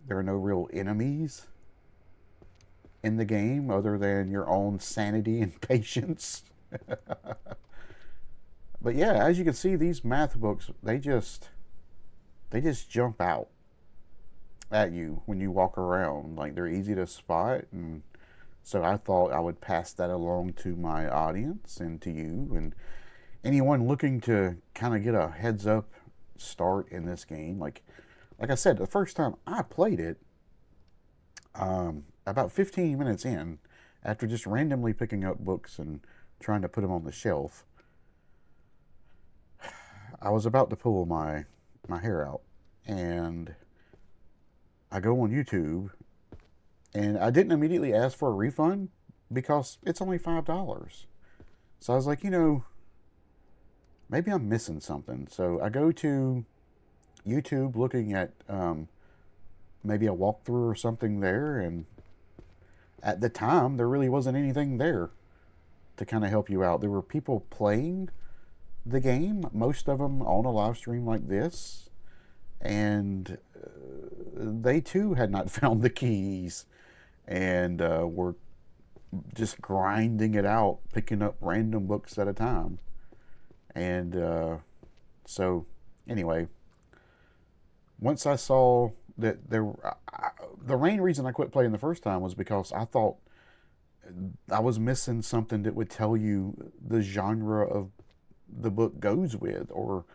There are no real enemies in the game other than your own sanity and patience. But yeah, as you can see, these math books, they just jump out at you when you walk around. Like, they're easy to spot, and so I thought I would pass that along to my audience and to you and anyone looking to kind of get a heads up start in this game. Like I said, the first time I played it, about 15 minutes in, after just randomly picking up books and trying to put them on the shelf, I was about to pull my hair out, and I go on YouTube, and I didn't immediately ask for a refund because it's only $5. So I was like, you know, maybe I'm missing something. So I go to YouTube looking at maybe a walkthrough or something there, and at the time there really wasn't anything there to kind of help you out. There were people playing the game, most of them on a live stream like this, and they too had not found the keys and were just grinding it out, picking up random books at a time. And so, anyway, once I saw that the main reason I quit playing the first time was because I thought I was missing something that would tell you the genre of the book goes with, or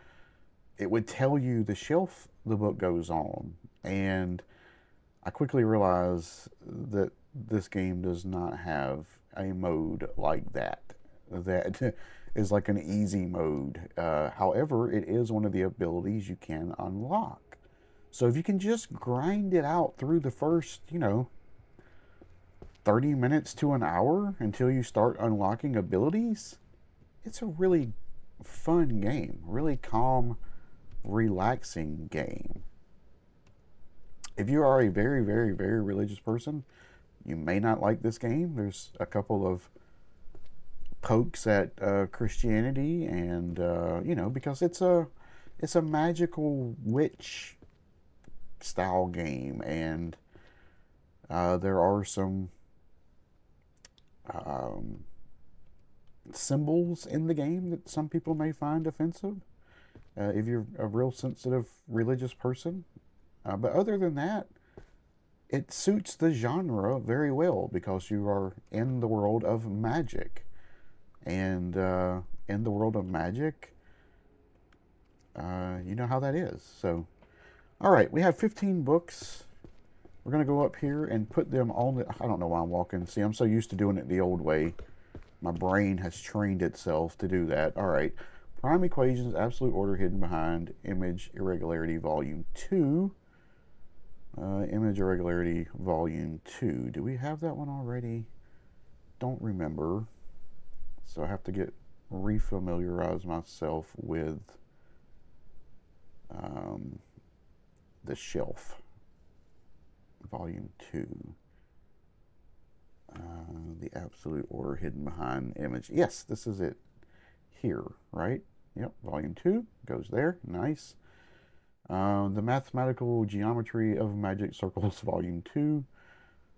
it would tell you the shelf the book goes on. And I quickly realized that this game does not have a mode like that. That is like an easy mode. However, it is one of the abilities you can unlock. So if you can just grind it out through the first, 30 minutes to an hour until you start unlocking abilities, it's a really fun game, really calm, relaxing game. If you are a very, very, very religious person, you may not like this game. There's a couple of pokes at Christianity, and because it's a magical witch style game, and there are some symbols in the game that some people may find offensive if you're a real sensitive religious person. But other than that, it suits the genre very well because you are in the world of magic. And in the world of magic, you know how that is. So, all right, we have 15 books. We're going to go up here and put them on the... I don't know why I'm walking. See, I'm so used to doing it the old way. My brain has trained itself to do that. All right. Prime Equations, Absolute Order Hidden Behind Image Irregularity, Volume 2. Image Irregularity, Volume 2. Do we have that one already? Don't remember. So I have to refamiliarize myself with the shelf. Volume 2. The Absolute Order Hidden Behind Image. Yes, this is it here, right? Yep, Volume 2 goes there. Nice. The Mathematical Geometry of Magic Circles, Volume 2.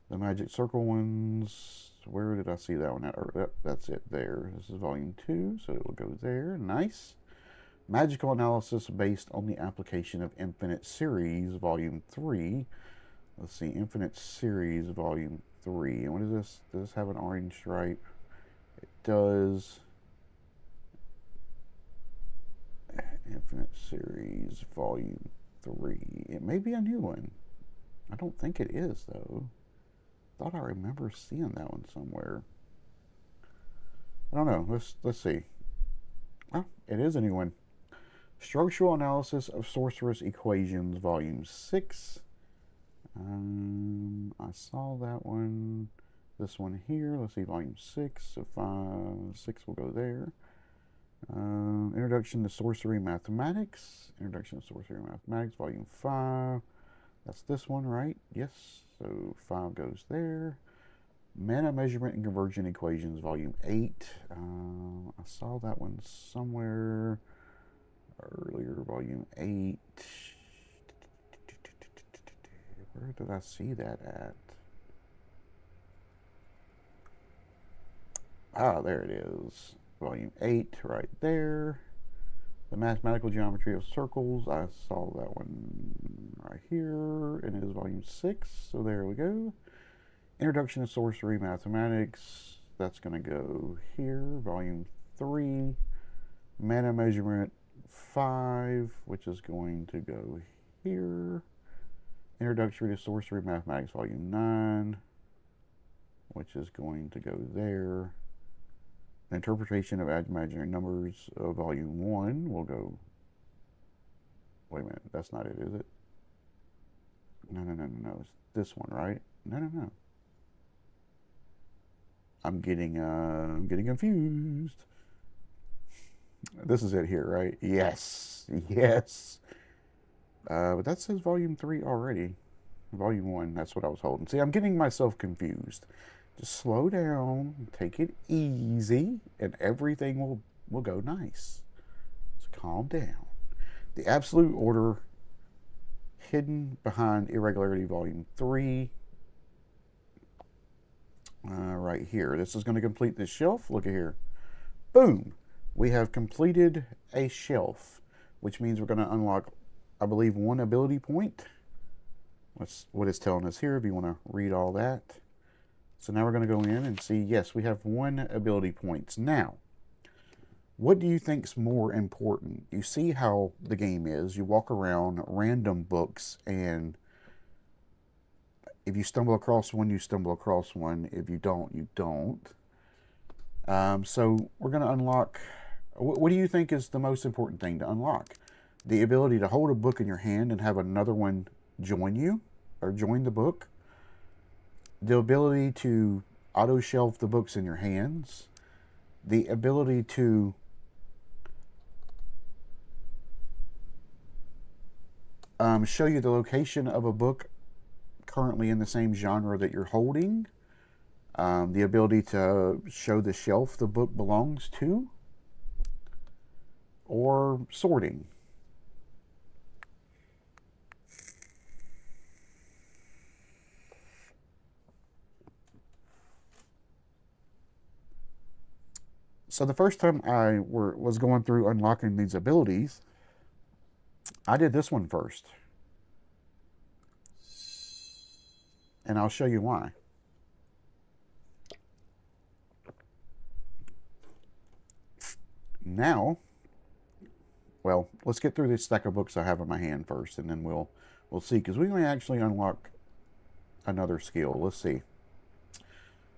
The Magic Circle ones, where did I see that one at? Yep, that's it there. This is Volume 2, so it will go there. Nice. Magical Analysis Based on the Application of Infinite Series, Volume 3. Let's see, Infinite Series, Volume 3. And what is this? Does this have an orange stripe? It does. Infinite Series, Volume 3. It may be a new one. I don't think it is, though. Thought I remember seeing that one somewhere. I don't know. Let's see. Oh, it is a new one. Structural Analysis of Sorceress Equations, Volume 6. I saw that one. This one here. Let's see, Volume 6. So 6 will go there. Introduction to Sorcery Mathematics. Introduction to Sorcery Mathematics, Volume 5. That's this one, right? Yes. So 5 goes there. Mana Measurement and Conversion Equations, Volume 8. I saw that one somewhere earlier, Volume 8. Where did I see that at? Ah, there it is. Volume 8 right there. The Mathematical Geometry of Circles, I saw that one right here, and it is Volume 6, so there we go. Introduction to Sorcery Mathematics, that's going to go here, Volume 3. Mana Measurement 5, which is going to go here. Introductory to Sorcery Mathematics, Volume 9, which is going to go there. Interpretation of Imaginary Numbers, Volume 1 will go... Wait a minute, that's not it, is it? No. It's this one, right? No. I'm getting confused. This is it here, right? Yes. But that says Volume 3 already. Volume 1, that's what I was holding. See, I'm getting myself confused. Just slow down, take it easy, and everything will go nice. So calm down. The Absolute Order hidden behind irregularity volume 3. Right here. This is going to complete this shelf. Look at here. Boom. We have completed a shelf, which means we're going to unlock, I believe, 1 ability point. That's what it's telling us here if you want to read all that. So now we're going to go in and see, yes, we have 1 ability points. Now, what do you think's more important? You see how the game is. You walk around random books, and if you stumble across one, you stumble across one. If you don't, you don't. So we're going to unlock, what do you think is the most important thing to unlock? The ability to hold a book in your hand and have another one join you, or join the book. The ability to auto shelf the books in your hands. The ability to show you the location of a book currently in the same genre that you're holding. The ability to show the shelf the book belongs to. Or sorting. So the first time I was going through unlocking these abilities, I did this one first. And I'll show you why. Now, well, let's get through this stack of books I have in my hand first, and then we'll see, because we may actually unlock another skill. Let's see.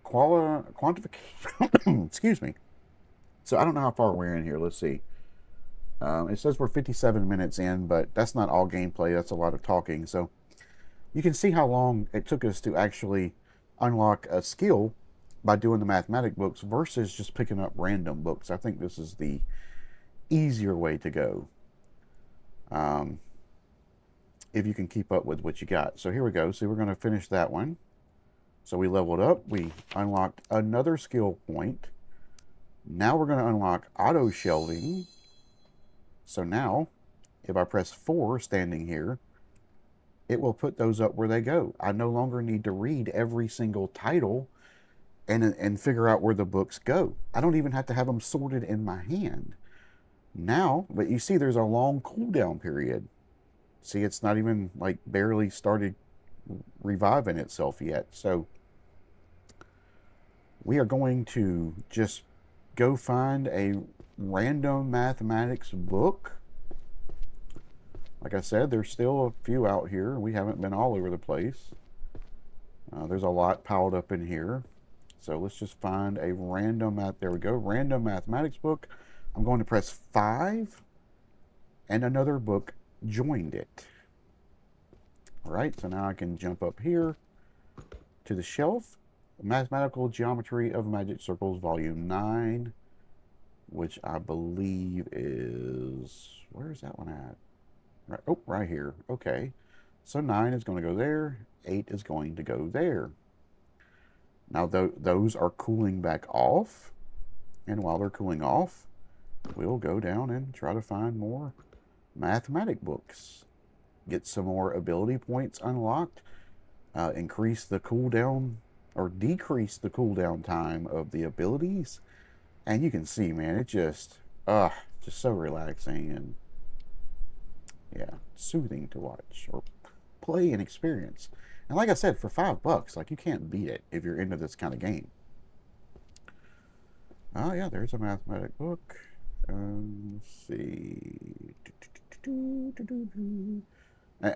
Quantification. Excuse me. So I don't know how far we're in here. Let's see. It says we're 57 minutes in, but that's not all gameplay. That's a lot of talking. So you can see how long it took us to actually unlock a skill by doing the mathematic books versus just picking up random books. I think this is the easier way to go, if you can keep up with what you got. So here we go. So we're going to finish that one. So we leveled up. We unlocked another skill point. Now we're going to unlock auto shelving. So now, if I press 4 standing here, it will put those up where they go. I no longer need to read every single title and figure out where the books go. I don't even have to have them sorted in my hand. Now, but you see there's a long cooldown period. See, it's not even like barely started reviving itself yet. So we are going to just go find a random mathematics book. Like I said, there's still a few out here. We haven't been all over the place. There's a lot piled up in here. So let's just find a random, there we go, random mathematics book. I'm going to press 5, and another book joined it. All right, so now I can jump up here to the shelf. Mathematical Geometry of Magic Circles, Volume 9, which I believe is, where is that one at? Right, oh, right here. Okay, so 9 is going to go there. 8 is going to go there. Now, those are cooling back off, and while they're cooling off, we'll go down and try to find more mathematic books. Get some more ability points unlocked, increase the cooldown, or decrease the cooldown time of the abilities. And you can see, man, it just so relaxing and, yeah, soothing to watch or play and experience. And like I said, for $5, like, you can't beat it if you're into this kind of game. Oh, yeah, there's a mathematic book. Let's see.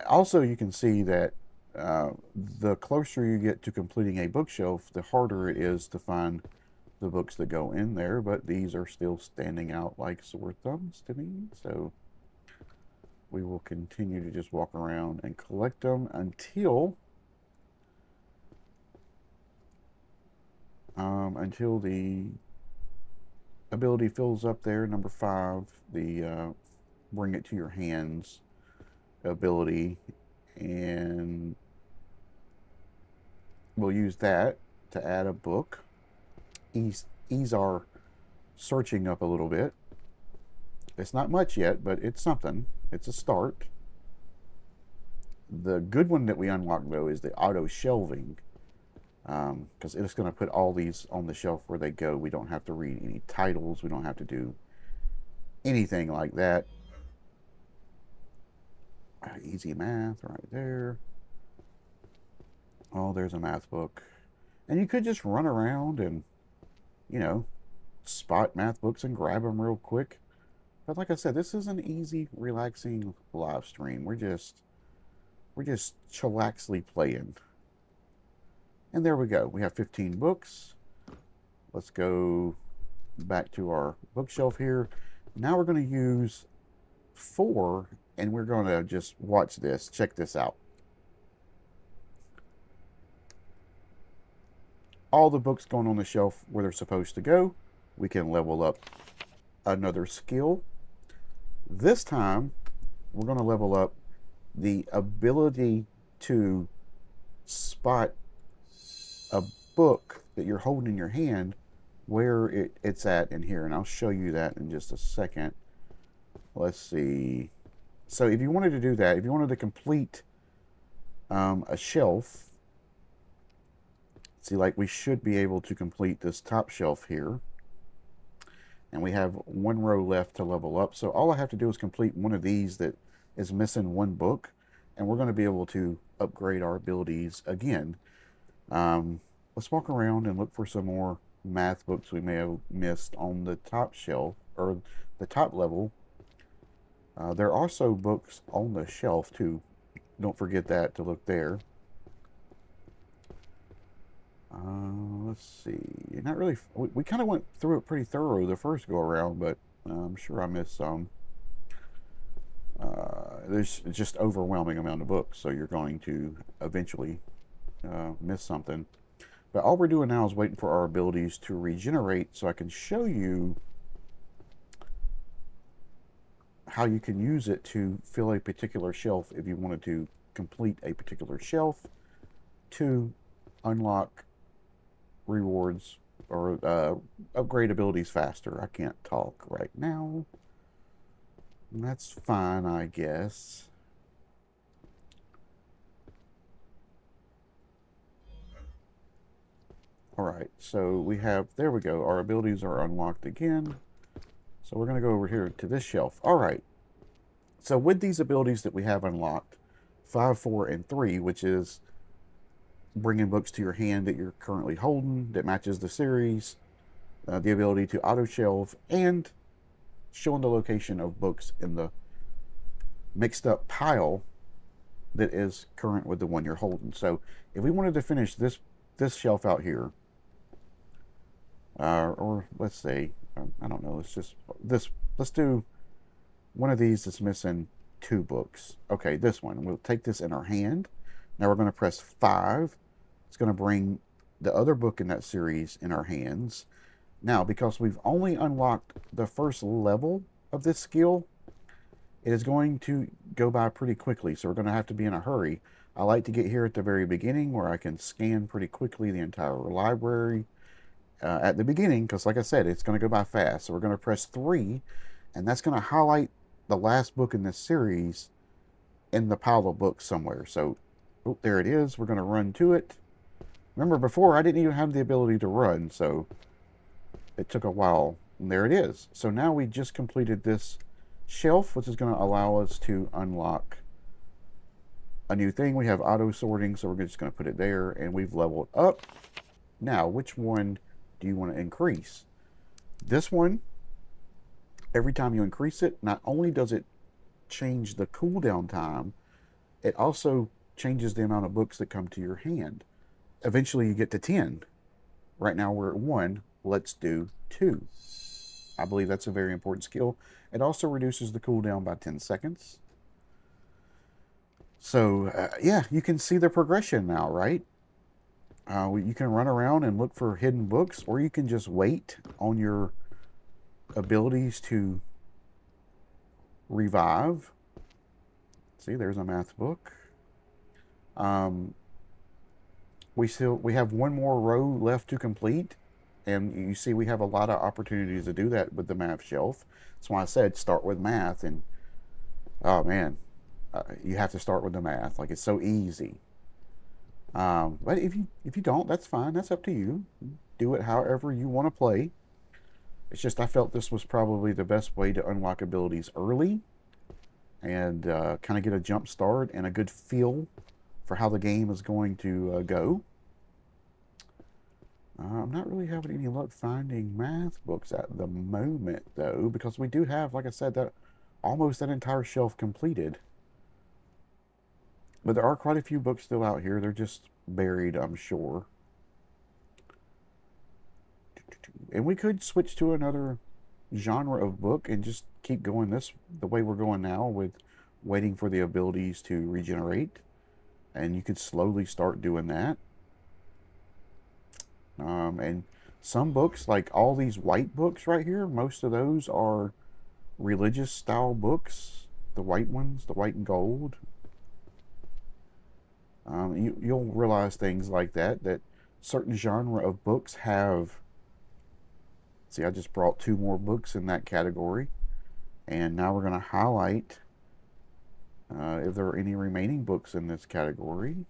Also, you can see that the closer you get to completing a bookshelf, the harder it is to find the books that go in there. But these are still standing out like sore thumbs to me. So we will continue to just walk around and collect them until the ability fills up there. Number 5, the bring it to your hands ability, and we'll use that to add a book. Ease our searching up a little bit. It's not much yet, but it's something. It's a start. The good one that we unlock, though, is the auto shelving, because it's going to put all these on the shelf where they go. We don't have to read any titles. We don't have to do anything like that. Easy math right there. Oh, there's a math book. And you could just run around and, you know, spot math books and grab them real quick. But like I said, this is an easy, relaxing live stream. We're just chillaxly playing. And there we go. We have 15 books. Let's go back to our bookshelf here. Now we're going to use 4, and we're going to just watch this. Check this out. All the books going on the shelf where they're supposed to go. We can level up another skill. This time, we're going to level up the ability to spot a book that you're holding in your hand where it's at in here. And I'll show you that in just a second. Let's see. So if you wanted to do that, if you wanted to complete a shelf, see, like we should be able to complete this top shelf here. And we have 1 row left to level up. So all I have to do is complete one of these that is missing 1 book. And we're going to be able to upgrade our abilities again. Let's walk around and look for some more math books we may have missed on the top shelf, or the top level. There are also books on the shelf too. Don't forget that, to look there. Let's see. Not really. We kind of went through it pretty thorough the first go around, but I'm sure I missed some. There's just overwhelming amount of books, so you're going to eventually miss something. But all we're doing now is waiting for our abilities to regenerate, so I can show you how you can use it to fill a particular shelf if you wanted to complete a particular shelf to unlock rewards or upgrade abilities faster. I can't talk right now. That's fine, I guess. Alright, so we have, there we go, our abilities are unlocked again. So we're going to go over here to this shelf. Alright, so with these abilities that we have unlocked, 5, 4, and 3, which is bringing books to your hand that you're currently holding, that matches the series, the ability to auto shelve, and showing the location of books in the mixed up pile that is current with the one you're holding. So if we wanted to finish this shelf out here, or let's say, I don't know, let's do one of these that's missing 2 books. Okay, this one. We'll take this in our hand. Now we're going to press 5. It's going to bring the other book in that series in our hands. Now, because we've only unlocked the first level of this skill, it is going to go by pretty quickly, so we're going to have to be in a hurry. I like to get here at the very beginning where I can scan pretty quickly the entire library at the beginning, because like I said, it's going to go by fast. So we're going to press 3, and that's going to highlight the last book in this series in the pile of books somewhere. So, oh, there it is. We're going to run to it. Remember, before I didn't even have the ability to run, so it took a while. And there it is. So now we just completed this shelf, which is going to allow us to unlock a new thing. We have auto sorting, so we're just going to put it there, and we've leveled up. Now, which one do you want to increase? This one, every time you increase it, not only does it change the cooldown time, it also changes the amount of books that come to your hand. Eventually you get to 10. Right now we're at 1. Let's do 2. I believe that's a very important skill. It also reduces the cooldown by 10 seconds. So, yeah, you can see the progression now, right? You can run around and look for hidden books, or you can just wait on your abilities to revive. See, there's a math book. We have 1 more row left to complete, and you see we have a lot of opportunities to do that with the math shelf. That's why I said start with math. And oh man, you have to start with the math. Like, it's so easy. But if you don't, that's fine. That's up to you. Do it however you want to play. It's just I felt this was probably the best way to unlock abilities early and kind of get a jump start and a good feel for how the game is going to go. I'm not really having any luck finding math books at the moment, though, because we do have, like I said, that almost that entire shelf completed. But there are quite a few books still out here. They're just buried, I'm sure. And we could switch to another genre of book and just keep going the way we're going now, with waiting for the abilities to regenerate. And you could slowly start doing that. And some books, like all these white books right here, most of those are religious style books. The white ones, the white and gold. You'll realize things like that certain genre of books have. See, I just brought 2 more books in that category. And now we're going to highlight if there are any remaining books in this category.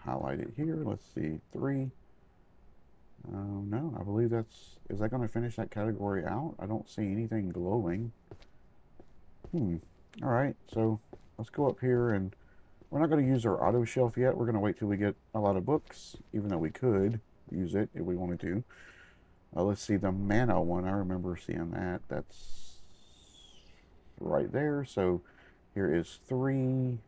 Highlight it here. Let's see, 3. No, I believe is that going to finish that category out? I don't see anything glowing. Alright, so let's go up here, and we're not going to use our auto shelf yet. We're going to wait till we get a lot of books, even though we could use it if we wanted to. Let's see, the mana one, I remember seeing that. That's right there. So here is 3,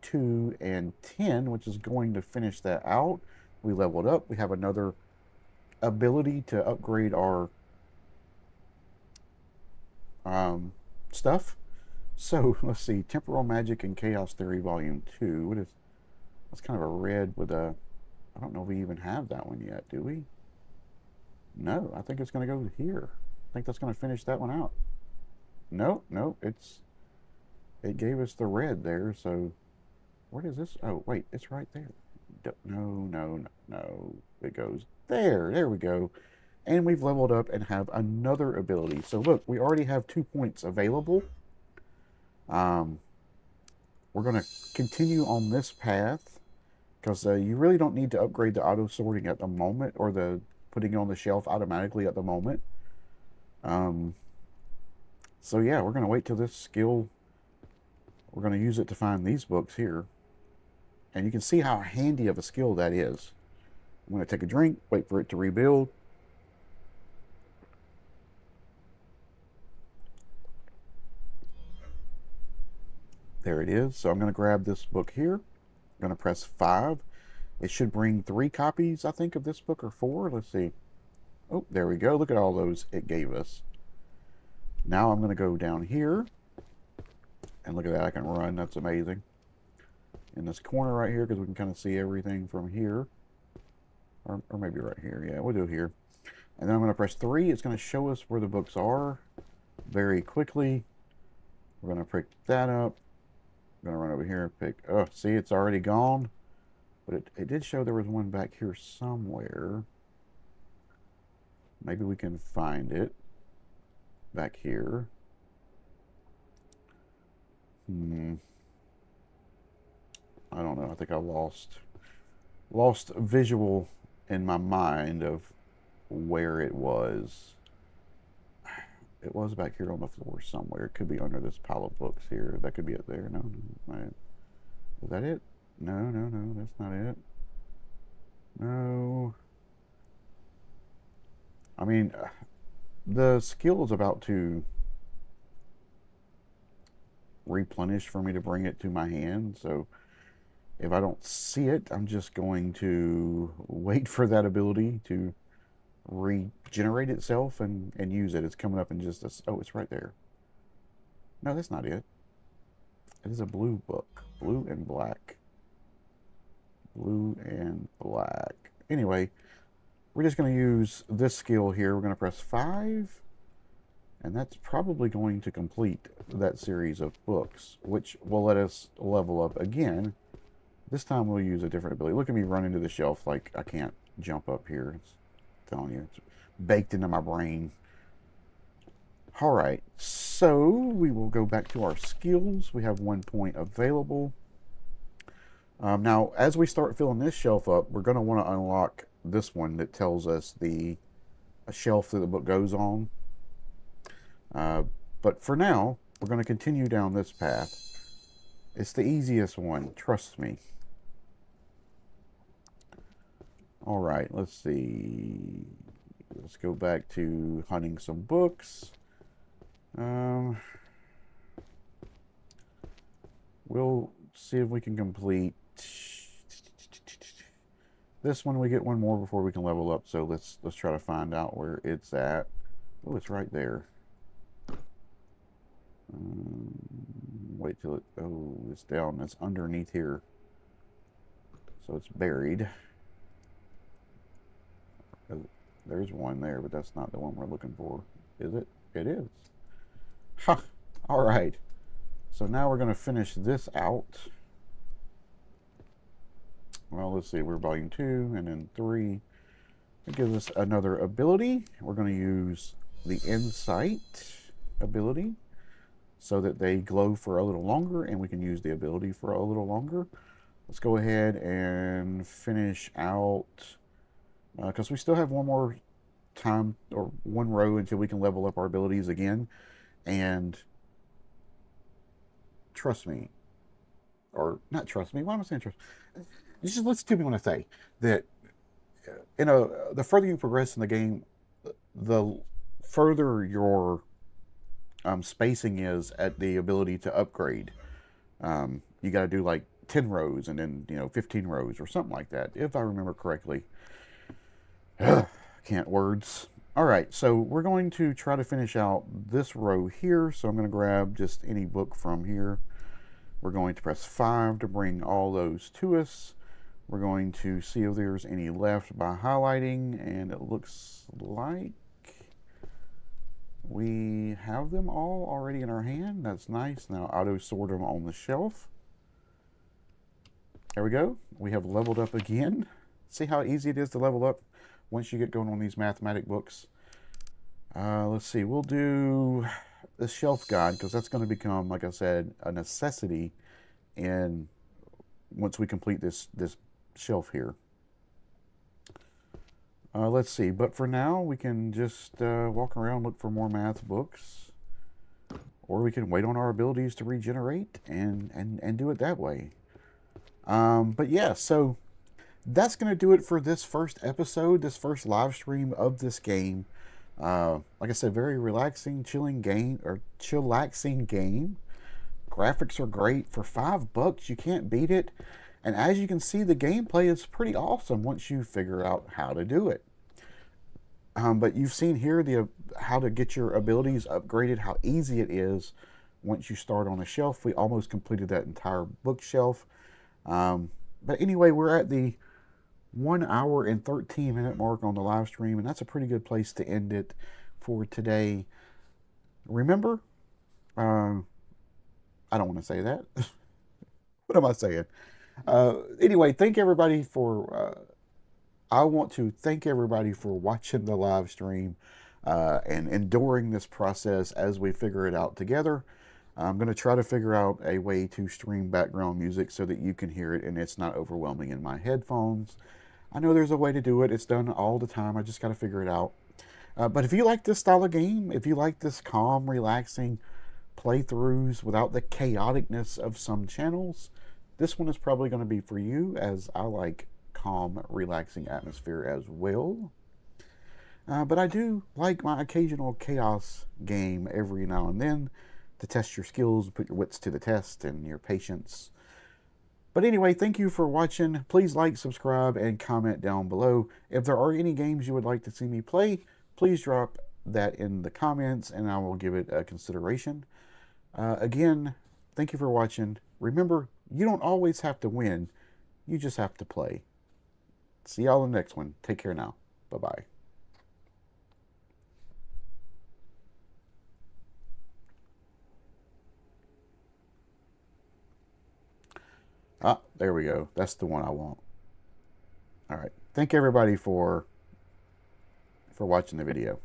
2, and 10, which is going to finish that out. We leveled up. We have another ability to upgrade our stuff. So let's see, Temporal Magic and Chaos Theory Volume 2. That's kind of a red with a, I don't know if we even have that one yet, do we? No, I think it's going to go here. I think that's going to finish that one out. No, it gave us the red there, so what is this? Oh, wait, it's right there. No. It goes there. There we go. And we've leveled up and have another ability. So look, we already have 2 points available. We're going to continue on this path because you really don't need to upgrade the auto sorting at the moment, or the putting it on the shelf automatically at the moment. So yeah, we're going to wait till this skill, we're going to use it to find these books here. And you can see how handy of a skill that is. I'm going to take a drink, wait for it to rebuild. There it is. So I'm going to grab this book here. I'm going to press 5. It should bring 3 copies, I think, of this book, or 4. Let's see. Oh, there we go. Look at all those it gave us. Now I'm going to go down here. And look at that. I can run. That's amazing. In this corner right here, because we can kind of see everything from here. Or maybe right here. Yeah, we'll do it here. And then I'm going to press 3. It's going to show us where the books are very quickly. We're going to pick that up. I'm going to run over here and pick... Oh, see, it's already gone. But it did show there was one back here somewhere. Maybe we can find it back here. I don't know. I think I lost visual in my mind of where it was. It was back here on the floor somewhere. It could be under this pile of books here. That could be it there. No, not it. Is that it? No, that's not it. No. I mean, the skill is about to replenish for me to bring it to my hand, so if I don't see it, I'm just going to wait for that ability to regenerate itself and use it. It's coming up in just a... Oh, it's right there. No, that's not it. It is a blue book. Blue and black. Blue and black. Anyway, we're just going to use this skill here. We're going to press 5. And that's probably going to complete that series of books, which will let us level up again. This time we'll use a different ability. Look at me running to the shelf like I can't jump up here. It's telling you, it's baked into my brain. Alright, So we will go back to our skills. We have 1 point available. Now, as we start filling this shelf up, we're going to want to unlock this one that tells us the shelf that the book goes on. But for now, we're going to continue down this path. It's the easiest one, trust me. All right, let's see. Let's go back to hunting some books. We'll see if we can complete this one. We get one more before we can level up, so let's try to find out where it's at. Oh, it's right there. Wait till it, oh, it's down, it's underneath here. So it's buried. There's one there, but that's not the one we're looking for. Is it? It is. Ha! All right. So now we're going to finish this out. Well, let's see. We're volume 2 and then 3. It gives us another ability. We're going to use the insight ability so that they glow for a little longer, and we can use the ability for a little longer. Let's go ahead and finish out, because we still have one more time or one row until we can level up our abilities again. And trust me, or not trust me, why am I saying trust? Just listen to me when I say that the further you progress in the game, the further your spacing is at the ability to upgrade. You got to do like 10 rows and then 15 rows or something like that, if I remember correctly. Can't words. All right, so we're going to try to finish out this row here. So I'm going to grab just any book from here. We're going to press 5 to bring all those to us. We're going to see if there's any left by highlighting, and it looks like we have them all already in our hand. That's nice. Now auto sort them on the shelf. There we go. We have leveled up again. See how easy it is to level up once you get going on these mathematic books. Let's see. We'll do the shelf guide because that's going to become, like I said, a necessity in once we complete this shelf here. Let's see. But for now, we can just walk around, look for more math books, or we can wait on our abilities to regenerate and do it that way. But yeah, so that's going to do it for this first episode, this first live stream of this game. Like I said, very relaxing, chilling game, or chillaxing game. Graphics are great. For $5, you can't beat it. And as you can see, the gameplay is pretty awesome once you figure out how to do it. But you've seen here how to get your abilities upgraded, how easy it is once you start on a shelf. We almost completed that entire bookshelf. But anyway, we're at the 1 hour and 13 minute mark on the live stream, and that's a pretty good place to end it for today. Remember, I don't want to say that. What am I saying? Anyway, thank everybody for, I want to thank everybody for watching the live stream and enduring this process as we figure it out together. I'm going to try to figure out a way to stream background music so that you can hear it and it's not overwhelming in my headphones. I know there's a way to do it. It's done all the time. I just got to figure it out. But if you like this style of game, if you like this calm, relaxing playthroughs without the chaoticness of some channels, this one is probably going to be for you, as I like calm, relaxing atmosphere as well. But I do like my occasional chaos game every now and then to test your skills, put your wits to the test, and your patience. But anyway, thank you for watching. Please like, subscribe, and comment down below. If there are any games you would like to see me play, please drop that in the comments, and I will give it a consideration. Again, thank you for watching. Remember, you don't always have to win. You just have to play. See y'all in the next one. Take care now. Bye-bye. Ah, there we go. That's the one I want. All right. Thank everybody for watching the video.